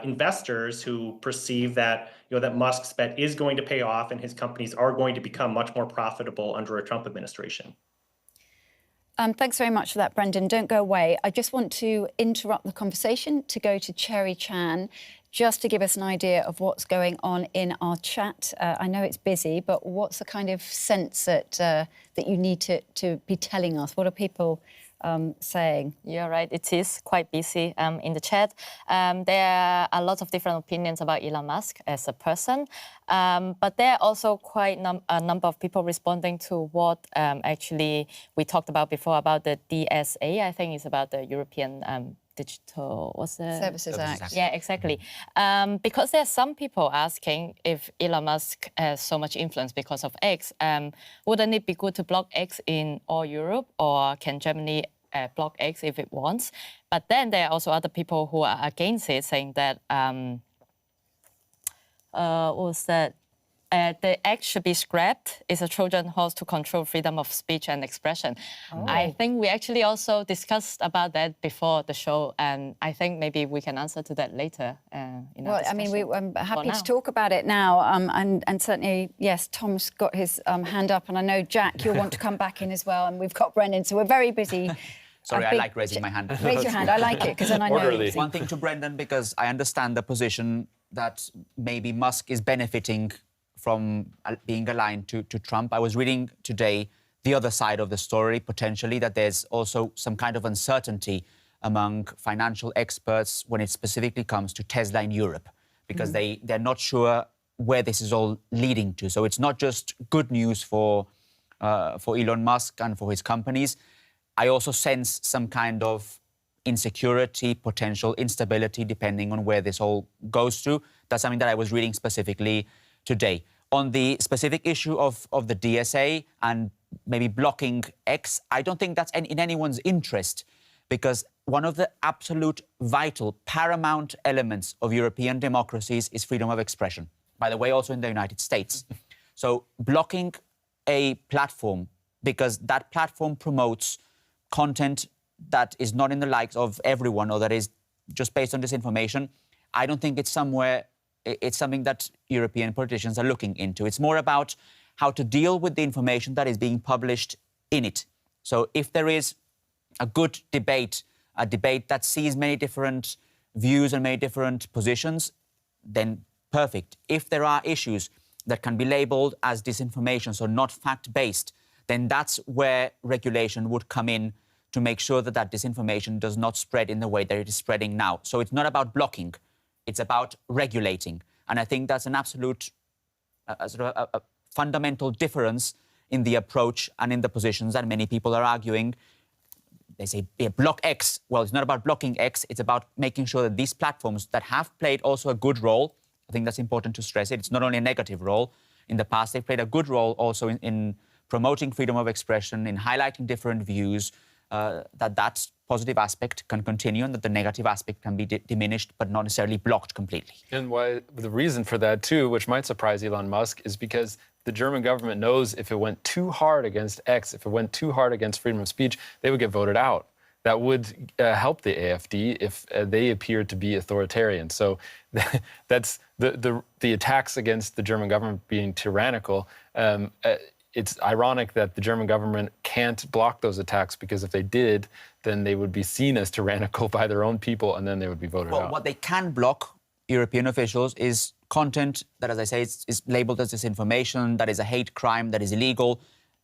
investors who perceive that that Musk's bet is going to pay off and his companies are going to become much more profitable under a Trump administration. Thanks very much for that, Brendan. Don't go away. I just want to interrupt the conversation to go to Cherry Chan, just to give us an idea of what's going on in our chat. I know it's busy, but what's the kind of sense that you need to be telling us? What are people saying? You're right, it is quite busy in the chat. There are a lot of different opinions about Elon Musk as a person, but there are also quite a number of people responding to what actually we talked about before about the DSA. I think it's about the European Digital Services Act. Yeah, exactly. Because there are some people asking if Elon Musk has so much influence because of X, wouldn't it be good to block X in all Europe, or can Germany block X if it wants? But then there are also other people who are against it, saying that what was that? the act should be scrapped. It's a Trojan horse to control freedom of speech and expression. I think we actually also discussed about that before the show, and I think maybe we can answer to that later. Well, I mean, I'm happy to talk about it now, and certainly, yes, Tom's got his hand up, and I know, Jack, you'll want to come back in as well, and we've got Brendan, so we're very busy. Sorry, I like raising my hand. Raise your hand, I like it, because then I know. Orderly. One thing to Brendan, because I understand the position that maybe Musk is benefiting from being aligned to Trump. I was reading today the other side of the story, potentially, that there's also some kind of uncertainty among financial experts when it specifically comes to Tesla in Europe, because they're not sure where this is all leading to. So it's not just good news for Elon Musk and for his companies. I also sense some kind of insecurity, potential instability, depending on where this all goes to. That's something that I was reading specifically today. On the specific issue of the DSA and maybe blocking X, I don't think that's in anyone's interest, because one of the absolute vital, paramount elements of European democracies is freedom of expression. By the way, also in the United States. So blocking a platform because that platform promotes content that is not in the likes of everyone or that is just based on disinformation, I don't think it's something that European politicians are looking into. It's more about how to deal with the information that is being published in it. So if there is a good debate, a debate that sees many different views and many different positions, then perfect. If there are issues that can be labeled as disinformation, so not fact-based, then that's where regulation would come in to make sure that that disinformation does not spread in the way that it is spreading now. So it's not about blocking, it's about regulating. And I think that's an absolute, a fundamental difference in the approach and in the positions that many people are arguing. They say, yeah, block X. Well, it's not about blocking X, it's about making sure that these platforms that have played also a good role, I think that's important to stress it, it's not only a negative role. In the past, they've played a good role also in promoting freedom of expression, in highlighting different views, that positive aspect can continue and that the negative aspect can be diminished but not necessarily blocked completely. And why the reason for that, too, which might surprise Elon Musk, is because the German government knows if it went too hard against X, if it went too hard against freedom of speech, they would get voted out. That would help the AfD if they appeared to be authoritarian. So that's the attacks against the German government being tyrannical. It's ironic that the German government can't block those attacks, because if they did, then they would be seen as tyrannical by their own people and then they would be voted out. What they can block, European officials, is content that, as I say, is labeled as disinformation, that is a hate crime, that is illegal.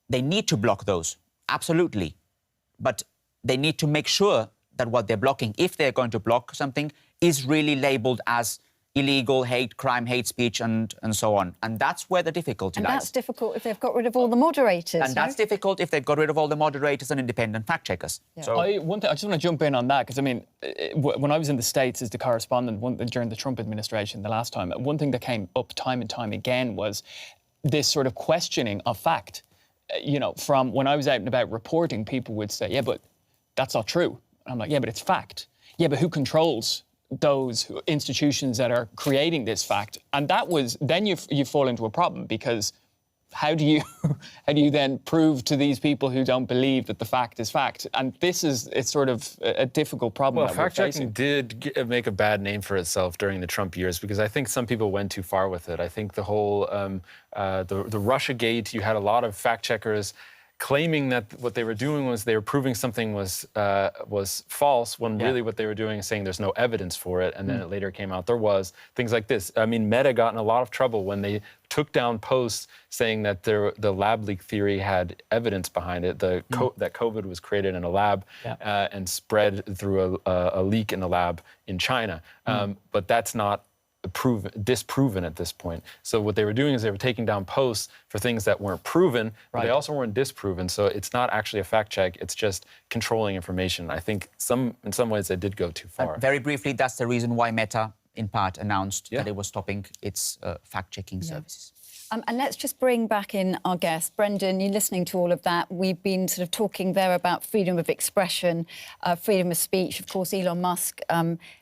They need to block those, absolutely. But they need to make sure that what they're blocking, if they're going to block something, is really labeled as illegal, hate crime, hate speech, and so on. And that's where the difficulty lies. And that's difficult if they've got rid of all the moderators. And that's difficult if they've got rid of all the moderators and independent fact-checkers. Yeah. So one thing, I just want to jump in on that, because, I mean, when I was in the States as the correspondent during the Trump administration the last time, one thing that came up time and time again was this sort of questioning of fact. You know, from when I was out and about reporting, people would say, yeah, but that's not true. I'm like, yeah, but it's fact. Yeah, but who controls those institutions that are creating this fact? And that was, then you fall into a problem, because how do you then prove to these people who don't believe that the fact is fact? And it's sort of a difficult problem. Well, fact-checking did make a bad name for itself during the Trump years, because I think some people went too far with it. I think the whole, the Russiagate, you had a lot of fact-checkers claiming that what they were doing was they were proving something was false, when really what they were doing is saying there's no evidence for it, and then it later came out there was. Things like this. I mean, Meta got in a lot of trouble when they took down posts saying that the lab leak theory had evidence behind it, that COVID was created in a lab and spread through a leak in a lab in China. But that's not disproven at this point. So what they were doing is they were taking down posts for things that weren't proven, but they also weren't disproven. So it's not actually a fact check, it's just controlling information. I think in some ways they did go too far. Very briefly, that's the reason why Meta, in part, announced that it was stopping its fact-checking services. And let's just bring back in our guest. Brendan, you're listening to all of that. We've been sort of talking there about freedom of expression, freedom of speech. Of course, Elon Musk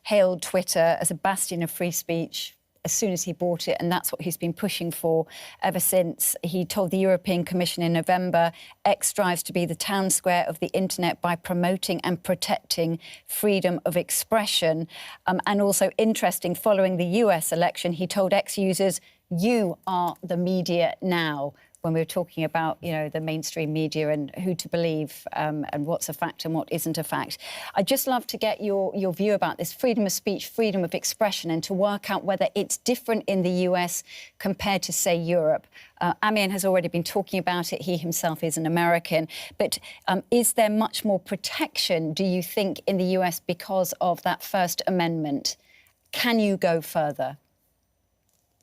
hailed Twitter as a bastion of free speech as soon as he bought it, and that's what he's been pushing for ever since. He told the European Commission in November, X strives to be the town square of the internet by promoting and protecting freedom of expression. And also interesting, following the US election, he told X users, "You are the media now," when we were talking about, you know, the mainstream media and who to believe and what's a fact and what isn't a fact. I'd just love to get your view about this freedom of speech, freedom of expression, and to work out whether it's different in the US compared to, say, Europe. Amir has already been talking about it. He himself is an American. But is there much more protection, do you think, in the US because of that First Amendment? Can you go further?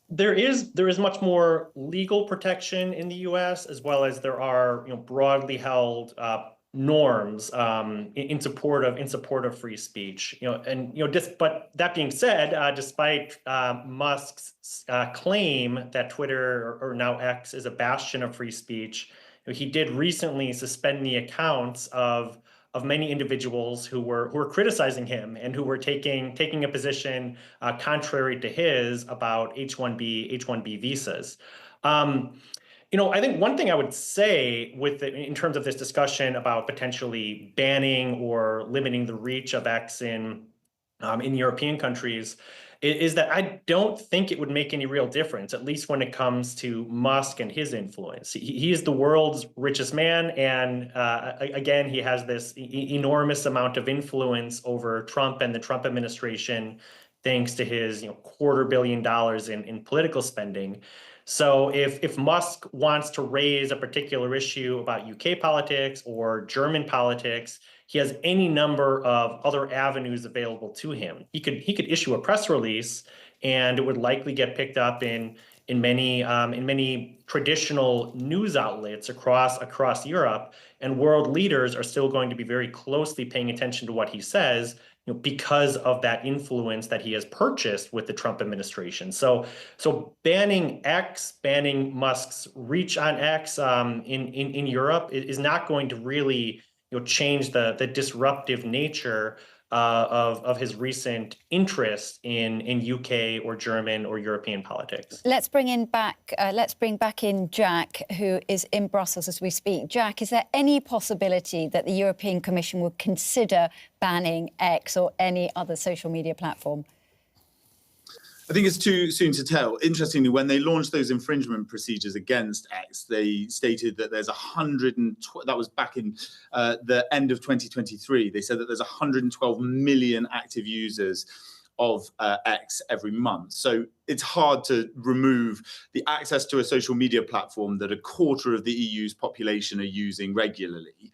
There is much more legal protection in the U.S. as well as there are, you know, broadly held norms in support of free speech. You know, and you know, but that being said, despite Musk's claim that Twitter or now X is a bastion of free speech, you know, he did recently suspend the accounts of many individuals who were criticizing him and who were taking a position contrary to his about H-1B visas. You know, I think one thing I would say in terms of this discussion about potentially banning or limiting the reach of X in European countries is that I don't think it would make any real difference, at least when it comes to Musk and his influence. He is the world's richest man, and again, he has this enormous amount of influence over Trump and the Trump administration, thanks to his $250 million in political spending. So if Musk wants to raise a particular issue about UK politics or German politics, he has any number of other avenues available to him. He could issue a press release, and it would likely get picked up in many traditional news outlets across Europe. And world leaders are still going to be very closely paying attention to what he says, you know, because of that influence that he has purchased with the Trump administration. So banning Musk's reach on X in Europe is not going to really, you know, change the disruptive nature of his recent interest in UK or German or European politics. Let's bring back in Jack, who is in Brussels as we speak. Jack, is there any possibility that the European Commission would consider banning X or any other social media platform? I think it's too soon to tell. Interestingly, when they launched those infringement procedures against X, they stated that there's that was back in the end of 2023. They said that there's 112 million active users of X every month. So it's hard to remove the access to a social media platform that a quarter of the EU's population are using regularly.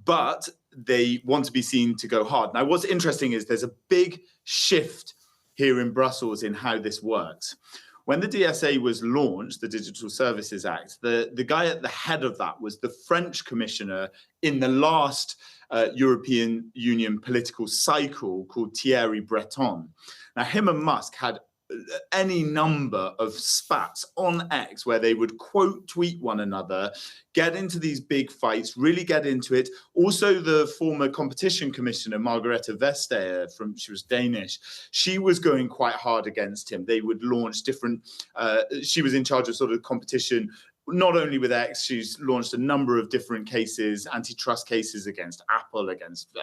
But they want to be seen to go hard. Now, what's interesting is there's a big shift here in Brussels in how this works. When the DSA was launched, the Digital Services Act, the guy at the head of that was the French commissioner in the last European Union political cycle called Thierry Breton. Now, him and Musk had any number of spats on X where they would quote tweet one another, get into these big fights, really get into it. Also, the former competition commissioner, Margrethe Vestager, she was Danish, she was going quite hard against him. They would launch different, she was in charge of sort of competition, not only with X, she's launched a number of different cases, antitrust cases against Apple, against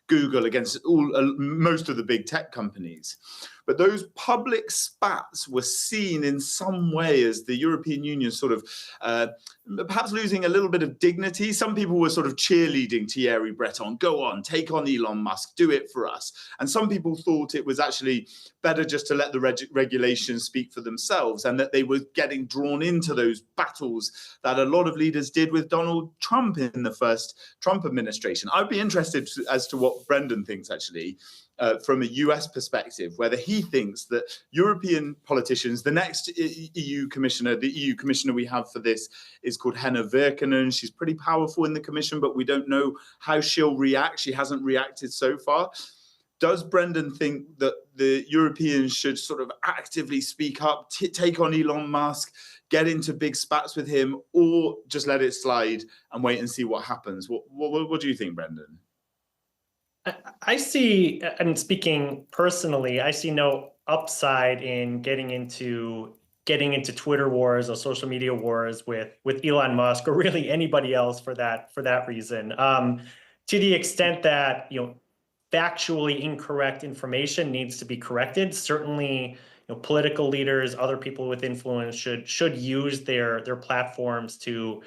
Google, against most of the big tech companies. But those public spats were seen in some way as the European Union sort of perhaps losing a little bit of dignity. Some people were sort of cheerleading Thierry Breton, go on, take on Elon Musk, do it for us. And some people thought it was actually better just to let the regulations speak for themselves, and that they were getting drawn into those battles that a lot of leaders did with Donald Trump in the first Trump administration. I'd be interested as to what Brendan thinks, actually, from a US perspective, whether he thinks that European politicians, the next EU commissioner, the EU commissioner we have for this is called Henna Virkkunen. She's pretty powerful in the commission, but we don't know how she'll react. She hasn't reacted so far. Does Brendan think that the Europeans should sort of actively speak up, take on Elon Musk, get into big spats with him, or just let it slide and wait and see what happens? What do you think, Brendan? I see, and speaking personally, I see no upside in getting into Twitter wars or social media wars with Elon Musk, or really anybody else for that reason. To the extent that factually incorrect information needs to be corrected, certainly political leaders, other people with influence should use their platforms to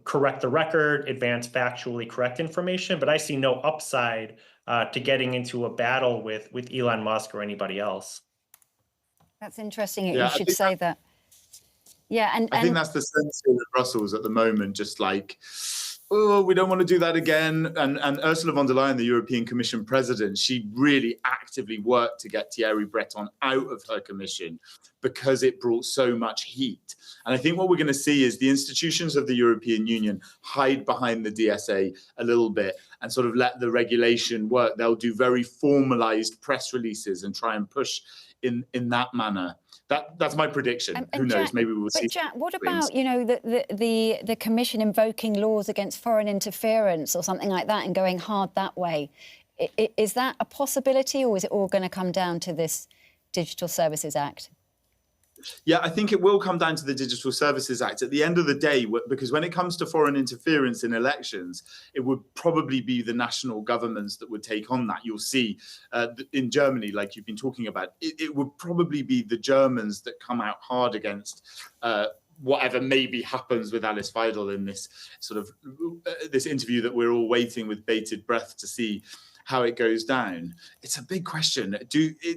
correct the record, advance factually correct information. But I see no upside to getting into a battle with Elon Musk or anybody else. That's interesting. You should say that. Yeah, and I think that's the sense in Brussels at the moment, just like, oh, we don't want to do that again. And Ursula von der Leyen, the European Commission president, she really actively worked to get Thierry Breton out of her commission because it brought so much heat. And I think what we're going to see is the institutions of the European Union hide behind the DSA a little bit and sort of let the regulation work. They'll do very formalized press releases and try and push in that manner. That's my prediction. Who knows? Jack, maybe we'll see. But Jack, what about the Commission invoking laws against foreign interference or something like that and going hard that way? Is that a possibility, or is it all going to come down to this Digital Services Act? Yeah, I think it will come down to the Digital Services Act at the end of the day, because when it comes to foreign interference in elections, it would probably be the national governments that would take on that. You'll see in Germany, like you've been talking about, it would probably be the Germans that come out hard against whatever maybe happens with Alice Weidel in this sort of this interview that we're all waiting with bated breath to see how it goes down. It's a big question.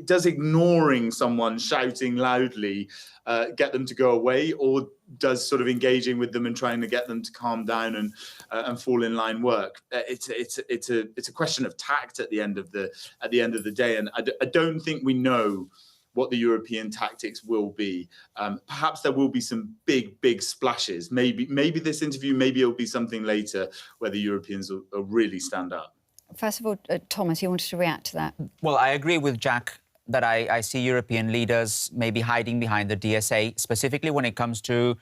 Does ignoring someone shouting loudly get them to go away, or does sort of engaging with them and trying to get them to calm down and fall in line work? It's a question of tact at the end of the day, and I don't think we know what the European tactics will be. Perhaps there will be some big splashes. Maybe this interview, maybe it'll be something later where the Europeans will really stand up. First of all, Thomas, you wanted to react to that. Well, I agree with Jack that I see European leaders maybe hiding behind the DSA, specifically when it comes to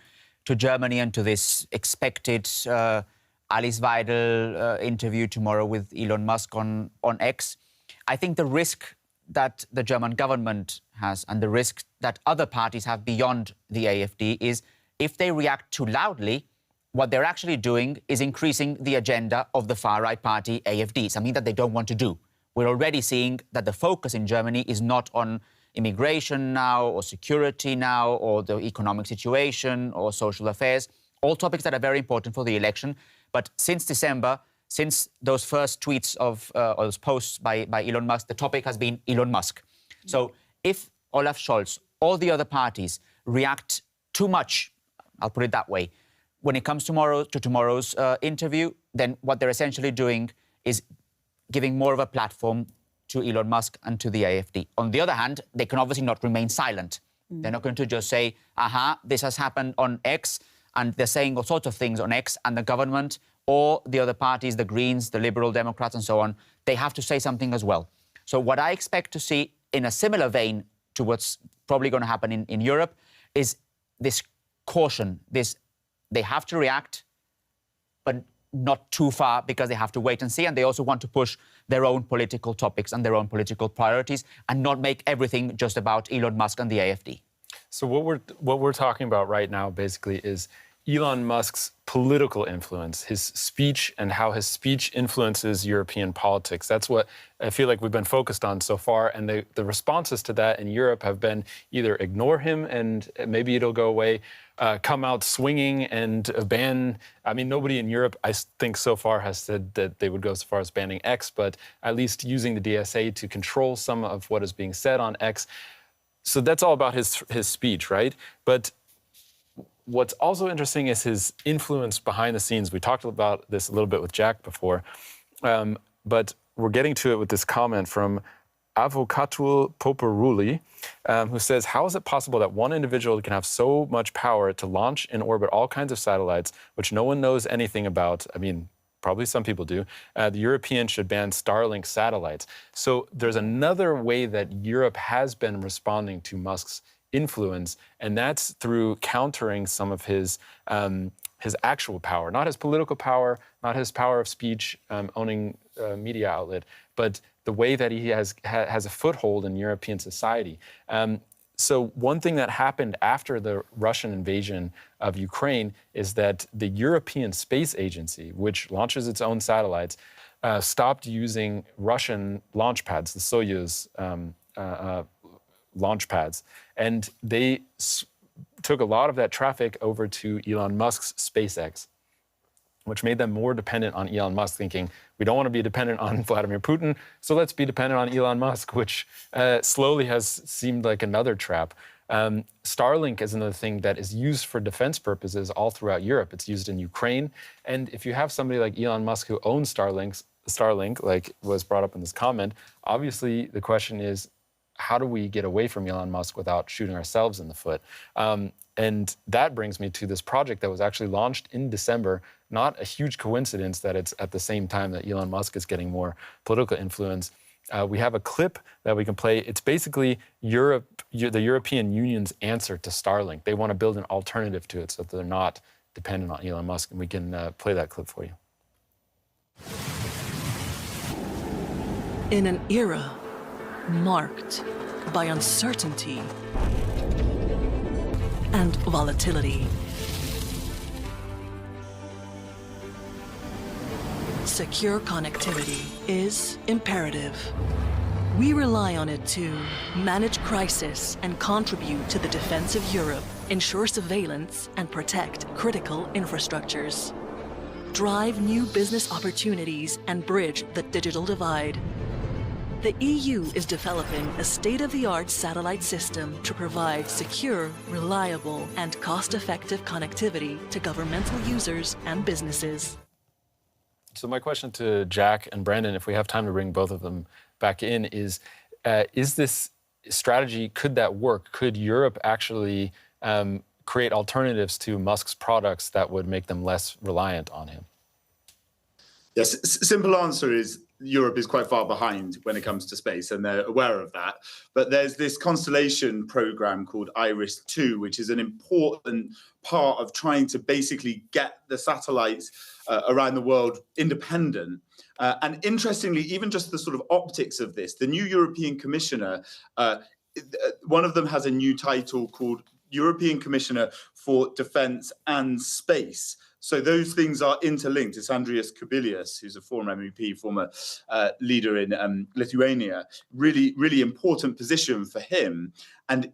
Germany and to this expected Alice Weidel interview tomorrow with Elon Musk on X. I think the risk that the German government has and the risk that other parties have beyond the AfD is if they react too loudly, what they're actually doing is increasing the agenda of the far-right party AfD, something that they don't want to do. We're already seeing that the focus in Germany is not on immigration now, or security now, or the economic situation, or social affairs, all topics that are very important for the election. But since December, since those first tweets or those posts by Elon Musk, the topic has been Elon Musk. So if Olaf Scholz, all the other parties react too much, I'll put it that way, when it comes to tomorrow's interview, then what they're essentially doing is giving more of a platform to Elon Musk and to the AfD. On the other hand, they can obviously not remain silent. They're not going to just say, this has happened on X, and they're saying all sorts of things on X, and the government or the other parties, the Greens, the Liberal Democrats and so on, they have to say something as well. So what I expect to see in a similar vein to what's probably going to happen in Europe is this caution, they have to react, but not too far, because they have to wait and see. And they also want to push their own political topics and their own political priorities and not make everything just about Elon Musk and the AfD. So what we're talking about right now basically is Elon Musk's political influence, his speech, and how his speech influences European politics. That's what I feel like we've been focused on so far. And the responses to that in Europe have been either ignore him and maybe it'll go away, come out swinging and ban. I mean, nobody in Europe, I think so far, has said that they would go so far as banning X, but at least using the DSA to control some of what is being said on X. So that's all about his speech, right? But what's also interesting is his influence behind the scenes. We talked about this a little bit with Jack before, but we're getting to it with this comment from Avocatul Poperuli, who says, how is it possible that one individual can have so much power to launch and orbit all kinds of satellites, which no one knows anything about? I mean, probably some people do. The Europeans should ban Starlink satellites. So there's another way that Europe has been responding to Musk's influence, and that's through countering some of his actual power, not his political power, not his power of speech, owning media outlet, but the way that he has a foothold in European society. So one thing that happened after the Russian invasion of Ukraine is that the European Space Agency, which launches its own satellites, stopped using Russian launch pads, the Soyuz launch pads, and they took a lot of that traffic over to Elon Musk's SpaceX, which made them more dependent on Elon Musk, thinking, we don't want to be dependent on Vladimir Putin, so let's be dependent on Elon Musk, which slowly has seemed like another trap. Starlink is another thing that is used for defense purposes all throughout Europe. It's used in Ukraine. And if you have somebody like Elon Musk who owns Starlink, like was brought up in this comment, obviously the question is, how do we get away from Elon Musk without shooting ourselves in the foot? And that brings me to this project that was actually launched in December. Not a huge coincidence that it's at the same time that Elon Musk is getting more political influence. We have a clip that we can play. It's basically the European Union's answer to Starlink. They want to build an alternative to it so that they're not dependent on Elon Musk. And we can play that clip for you. In an era marked by uncertainty and volatility, secure connectivity is imperative. We rely on it to manage crisis and contribute to the defense of Europe, ensure surveillance and protect critical infrastructures, drive new business opportunities and bridge the digital divide. The EU is developing a state-of-the-art satellite system to provide secure, reliable, and cost-effective connectivity to governmental users and businesses. So my question to Jack and Brandon, if we have time to bring both of them back in, is this strategy, could that work? Could Europe actually create alternatives to Musk's products that would make them less reliant on him? Yes, simple answer is Europe is quite far behind when it comes to space, and they're aware of that. But there's this constellation program called IRIS-2, which is an important part of trying to basically get the satellites around the world independent. And interestingly, even just the sort of optics of this, the new European Commissioner, one of them has a new title called European Commissioner for Defence and Space. So those things are interlinked. It's Andrius Kubilius, who's a former MEP, former leader in Lithuania. Really, really important position for him. And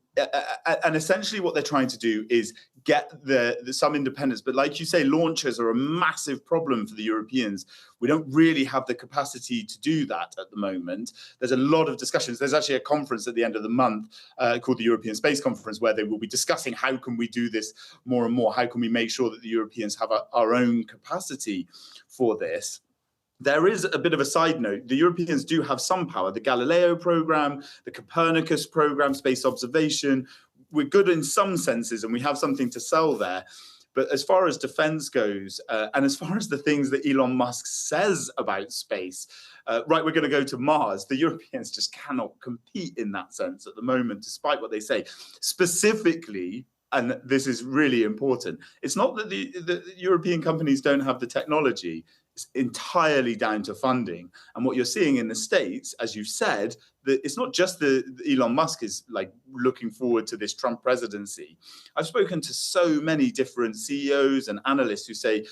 essentially what they're trying to do is get some independence. But like you say, launchers are a massive problem for the Europeans. We don't really have the capacity to do that at the moment. There's a lot of discussions. There's actually a conference at the end of the month called the European Space Conference, where they will be discussing how can we do this more and more? How can we make sure that the Europeans have our own capacity for this? There is a bit of a side note. The Europeans do have some power. The Galileo program, the Copernicus program, space observation. We're good in some senses and we have something to sell there. But as far as defense goes, and as far as the things that Elon Musk says about space, right, we're going to go to Mars, the Europeans just cannot compete in that sense at the moment, despite what they say. Specifically, and this is really important, it's not that the European companies don't have the technology. It's entirely down to funding. And what you're seeing in the States, as you've said, that it's not just Elon Musk is like looking forward to this Trump presidency. I've spoken to so many different CEOs and analysts who say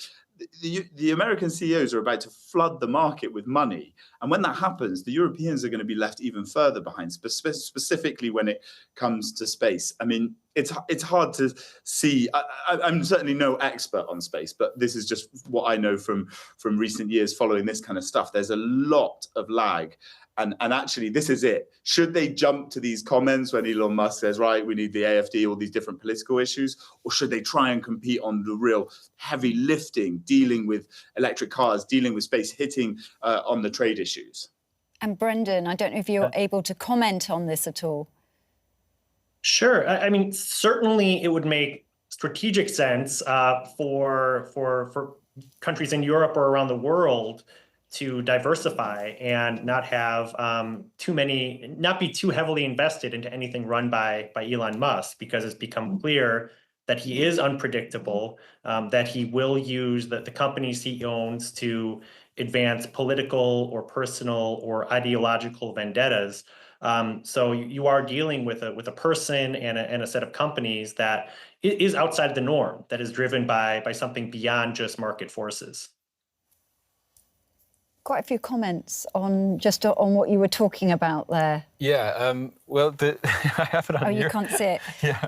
the American CEOs are about to flood the market with money. And when that happens, the Europeans are going to be left even further behind, specifically when it comes to space. I mean, it's hard to see. I'm certainly no expert on space, but this is just what I know from recent years following this kind of stuff. There's a lot of lag. And actually, this is it. Should they jump to these comments when Elon Musk says, right, we need the AFD, all these different political issues, or should they try and compete on the real heavy lifting, dealing with electric cars, dealing with space, hitting on the trade issues? And Brendan, I don't know if you're able to comment on this at all. Sure. I mean, certainly it would make strategic sense for countries in Europe or around the world to diversify and not have not be too heavily invested into anything run by Elon Musk, because it's become clear that he is unpredictable, that he will use the companies he owns to advance political or personal or ideological vendettas. So you are dealing with a person and a set of companies that is outside the norm, that is driven by something beyond just market forces. Quite a few comments on what you were talking about there. Yeah, well, I have it on you can't see it. Yeah.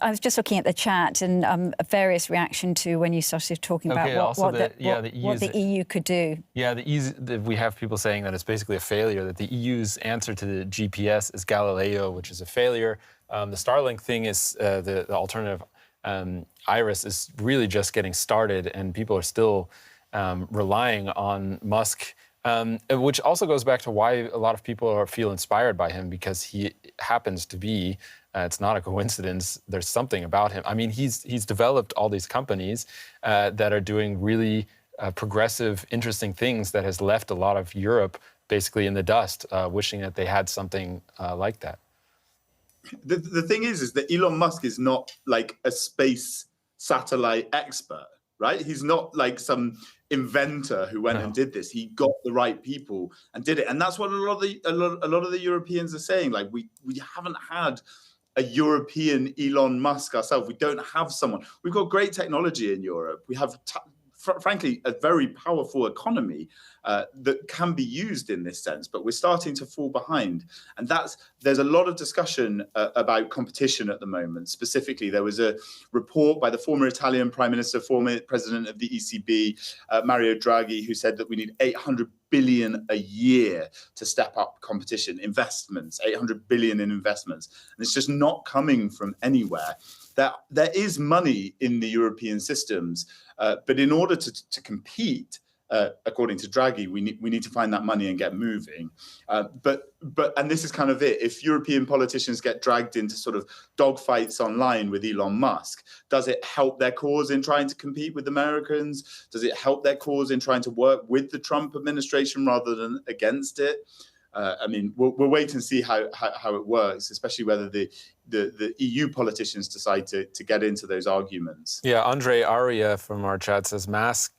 I was just looking at the chat and a various reaction to when you started talking about what the EU could do. Yeah, we have people saying that it's basically a failure, that the EU's answer to the GPS is Galileo, which is a failure. The Starlink thing is the alternative. Iris is really just getting started, and people are still relying on Musk, which also goes back to why a lot of people feel inspired by him, because he happens to be, it's not a coincidence, there's something about him. I mean, he's developed all these companies that are doing really progressive, interesting things that has left a lot of Europe basically in the dust, wishing that they had something like that. The thing is that Elon Musk is not like a space satellite expert, right? He's not like some inventor who went and did this. He got the right people and did it, and that's what a lot of the Europeans are saying. Like we haven't had a European Elon Musk ourselves. We don't have someone. We've got great technology in Europe. We have, frankly, a very powerful economy that can be used in this sense, but we're starting to fall behind. And there's a lot of discussion about competition at the moment. Specifically, there was a report by the former Italian Prime Minister, former President of the ECB, Mario Draghi, who said that we need 800 billion a year to step up competition, investments, 800 billion in investments. And it's just not coming from anywhere. There is money in the European systems, but in order to compete, according to Draghi, we need to find that money and get moving. And this is kind of it. If European politicians get dragged into sort of dogfights online with Elon Musk, does it help their cause in trying to compete with Americans? Does it help their cause in trying to work with the Trump administration rather than against it? I mean, we'll wait and see how it works, especially whether the EU politicians decide to get into those arguments. Yeah, Andre Aria from our chat says Musk.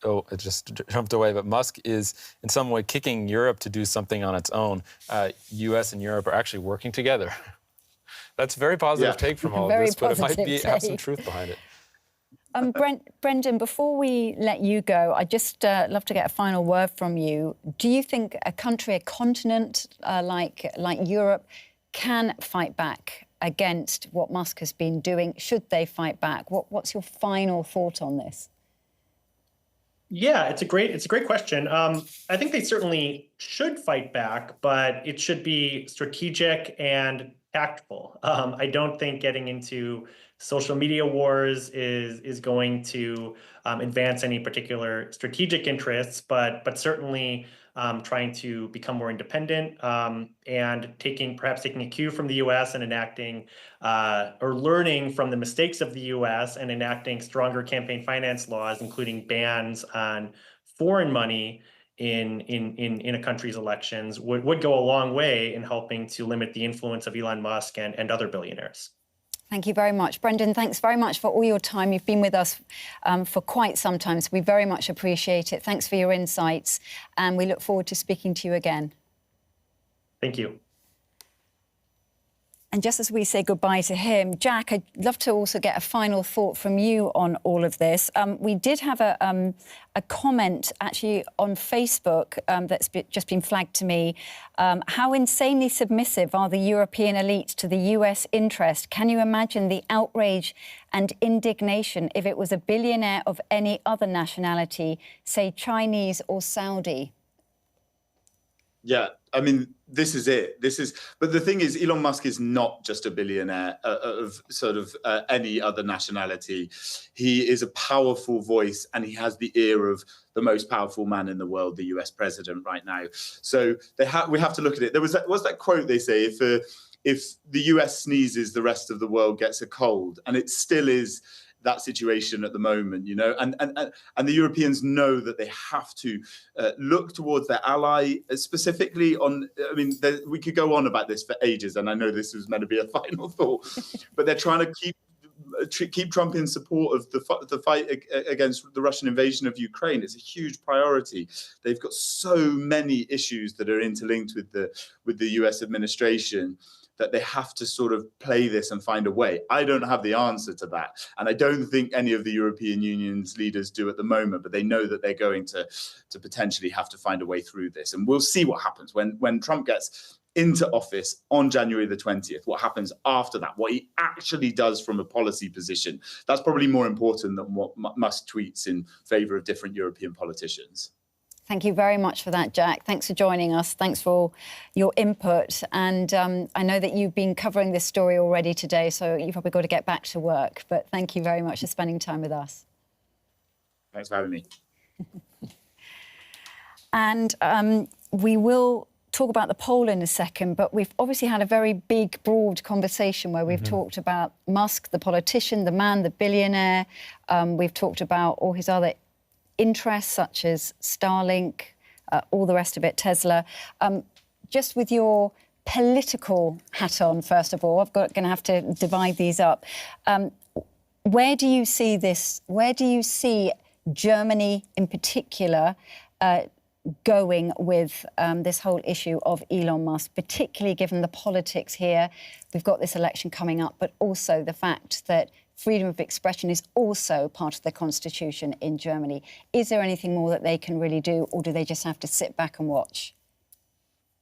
Oh, it just jumped away. But Musk is in some way kicking Europe to do something on its own. US and Europe are actually working together. That's a very positive take from all of this, but it might have some truth behind it. Brendan, before we let you go, I'd just love to get a final word from you. Do you think a country, a continent like Europe can fight back against what Musk has been doing? Should they fight back? What's your final thought on this? Yeah, it's a great question. I think they certainly should fight back, but it should be strategic and tactful. I don't think getting into social media wars is going to advance any particular strategic interests, but certainly trying to become more independent and perhaps taking a cue from the U.S. and enacting or learning from the mistakes of the U.S. and enacting stronger campaign finance laws, including bans on foreign money in a country's elections, would go a long way in helping to limit the influence of Elon Musk and other billionaires. Thank you very much. Brendan, thanks very much for all your time. You've been with us for quite some time, so we very much appreciate it. Thanks for your insights, and we look forward to speaking to you again. Thank you. And just as we say goodbye to him, Jack, I'd love to also get a final thought from you on all of this. We did have a comment actually on Facebook that's just been flagged to me. How insanely submissive are the European elites to the US interest? Can you imagine the outrage and indignation if it was a billionaire of any other nationality, say Chinese or Saudi? Yeah, I mean, this is it. But the thing is, Elon Musk is not just a billionaire of sort of any other nationality. He is a powerful voice, and he has the ear of the most powerful man in the world, the US president right now. So we have to look at it. What's that quote they say? If the US sneezes, the rest of the world gets a cold, and it still is that situation at the moment, you know, and the Europeans know that they have to look towards their ally, specifically on, I mean, we could go on about this for ages, and I know this was meant to be a final thought, but they're trying to keep keep Trump in support of the fight against the Russian invasion of Ukraine. It's a huge priority. They've got so many issues that are interlinked with the US administration that they have to sort of play this and find a way. I don't have the answer to that. And I don't think any of the European Union's leaders do at the moment, but they know that they're going to potentially have to find a way through this. And we'll see what happens when Trump gets into office on January the 20th, what happens after that, what he actually does from a policy position. That's probably more important than what Musk tweets in favor of different European politicians. Thank you very much for that, Jack. Thanks for joining us. Thanks for your input. And I know that you've been covering this story already today, so you've probably got to get back to work. But thank you very much for spending time with us. Thanks for having me. And we will talk about the poll in a second, but we've obviously had a very big, broad conversation where we've talked about Musk, the politician, the man, the billionaire. We've talked about all his other interests, such as Starlink, all the rest of it, Tesla. Just with your political hat on, first of all, going to have to divide these up. Where do you see this? Where do you see Germany in particular going with this whole issue of Elon Musk, particularly given the politics here? We've got this election coming up, but also the fact that freedom of expression is also part of the constitution in Germany. Is there anything more that they can really do, or do they just have to sit back and watch?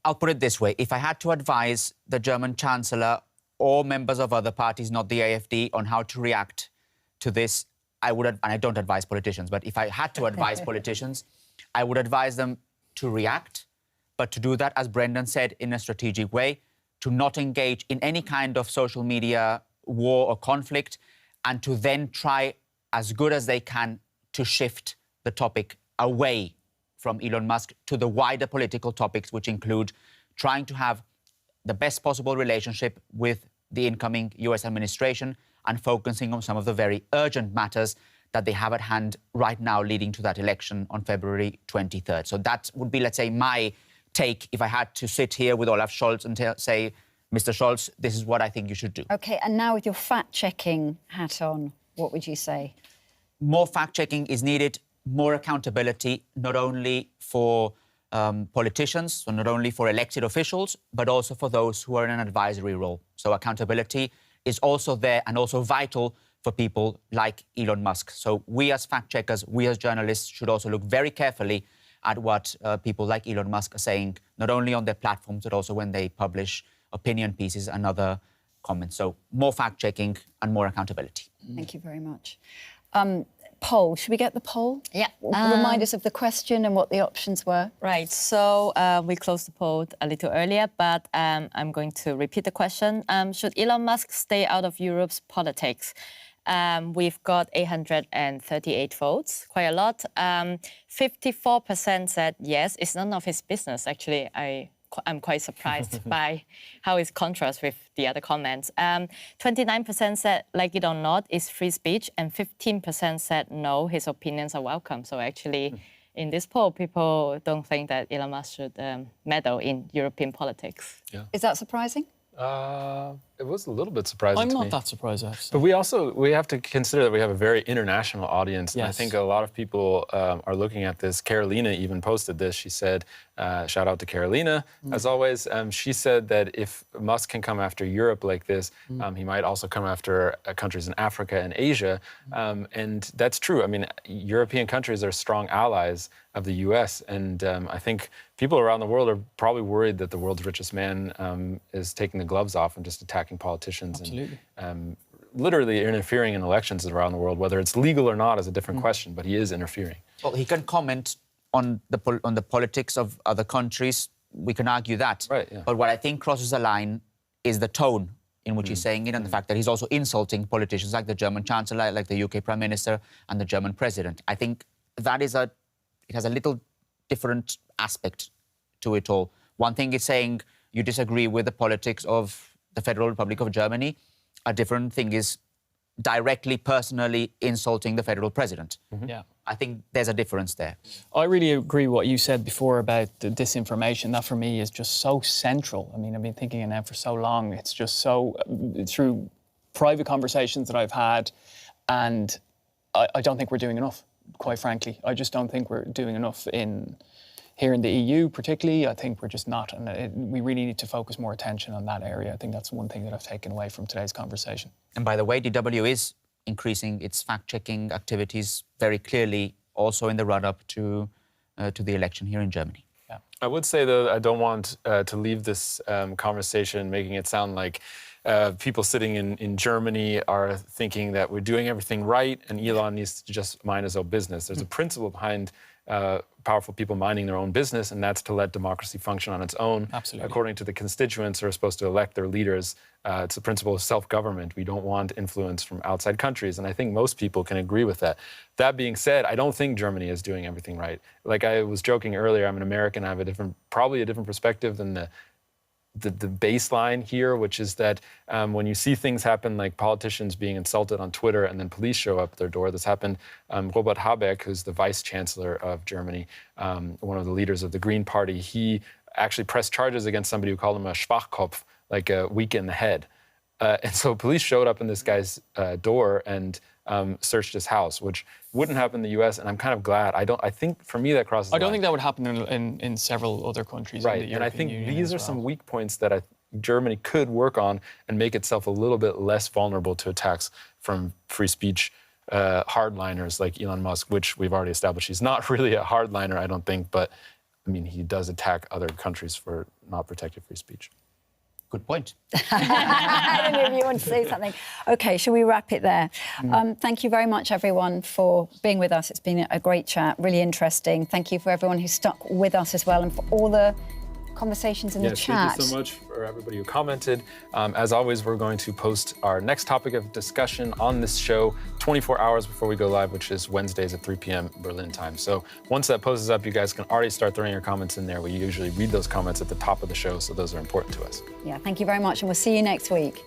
I'll put it this way. If I had to advise the German Chancellor or members of other parties, not the AfD, on how to react to this, I would, and I don't advise politicians, but if I had to advise politicians, I would advise them to react, but to do that, as Brendan said, in a strategic way, to not engage in any kind of social media war or conflict, and to then try as good as they can to shift the topic away from Elon Musk to the wider political topics, which include trying to have the best possible relationship with the incoming US administration and focusing on some of the very urgent matters that they have at hand right now leading to that election on February 23rd. So that would be, let's say, my take if I had to sit here with Olaf Scholz and say, Mr. Scholz, this is what I think you should do. OK, and now with your fact-checking hat on, what would you say? More fact-checking is needed, more accountability, not only for politicians, so not only for elected officials, but also for those who are in an advisory role. So accountability is also there and also vital for people like Elon Musk. So we as fact-checkers, we as journalists should also look very carefully at what people like Elon Musk are saying, not only on their platforms, but also when they publish opinion pieces and other comments. So more fact-checking and more accountability. Thank you very much. Poll, should we get the poll? Yeah. Remind us of the question and what the options were. Right, so we closed the poll a little earlier, but I'm going to repeat the question. Should Elon Musk stay out of Europe's politics? We've got 838 votes, quite a lot. 54% said yes, it's none of his business, actually. I'm quite surprised by how it contrasts with the other comments. 29% said, like it or not, is free speech, and 15% said no, his opinions are welcome. So actually, in this poll, people don't think that Elon Musk should meddle in European politics. Yeah. Is that surprising? It was a little bit surprising to me. I'm not that surprised, actually. But we have to consider that we have a very international audience. Yes. And I think a lot of people are looking at this. Carolina even posted this. She said, shout out to Carolina, as always. She said that if Musk can come after Europe like this, he might also come after countries in Africa and Asia. And that's true. I mean, European countries are strong allies of the US. And I think people around the world are probably worried that the world's richest man is taking the gloves off and just attacking politicians. Absolutely. And literally interfering in elections around the world. Whether it's legal or not is a different question, but he is interfering. Well, he can comment on the politics of other countries. We can argue that. Right, yeah. But what I think crosses the line is the tone in which he's saying it, and the fact that he's also insulting politicians like the German Chancellor, like the UK Prime Minister, and the German President. I think that it has a little different aspect to it all. One thing is saying you disagree with the politics of the Federal Republic of Germany. A different thing is directly, personally insulting the federal president. Yeah. I think there's a difference there. I really agree with what you said before about the disinformation. That, for me, is just so central. I mean, I've been thinking it now for so long. It's just so, through private conversations that I've had, and I don't think we're doing enough, quite frankly. I just don't think we're doing enough here in the EU particularly. I think we're just not, and we really need to focus more attention on that area. I think that's one thing that I've taken away from today's conversation. And by the way, DW is increasing its fact-checking activities very clearly also in the run-up to the election here in Germany. Yeah. I would say, though, I don't want to leave this conversation making it sound like people sitting in Germany are thinking that we're doing everything right and Elon needs to just mind his own business. There's a principle behind powerful people minding their own business, and that's to let democracy function on its own. Absolutely. According to the constituents who are supposed to elect their leaders. It's the principle of self-government. We don't want influence from outside countries, and I think most people can agree with that. That being said, I don't think Germany is doing everything right. Like I was joking earlier, I'm an American. I have probably a different perspective than the baseline here, which is that when you see things happen like politicians being insulted on Twitter and then police show up at their door, this happened. Robert Habeck, who's the vice chancellor of Germany, one of the leaders of the Green Party, he actually pressed charges against somebody who called him a Schwachkopf, like a weak in the head. And so police showed up in this guy's door and searched his house, which wouldn't happen in the U.S. And I'm kind of glad. I think for me that crosses the line. I don't think that would happen in several other countries. Right, in the and I European think Union these are as well. some weak points that Germany could work on and make itself a little bit less vulnerable to attacks from free speech hardliners like Elon Musk, which we've already established he's not really a hardliner, I don't think, but I mean, he does attack other countries for not protecting free speech. Good point. I don't know if you want to say something. OK, shall we wrap it there? Thank you very much, everyone, for being with us. It's been a great chat, really interesting. Thank you for everyone who stuck with us as well and for all the conversations in the chat. Thank you so much for everybody who commented. As always, we're going to post our next topic of discussion on this show 24 hours before we go live, which is Wednesdays at 3 p.m. Berlin time. So once that post is up, you guys can already start throwing your comments in there. We usually read those comments at the top of the show, so those are important to us. Yeah, thank you very much, and we'll see you next week.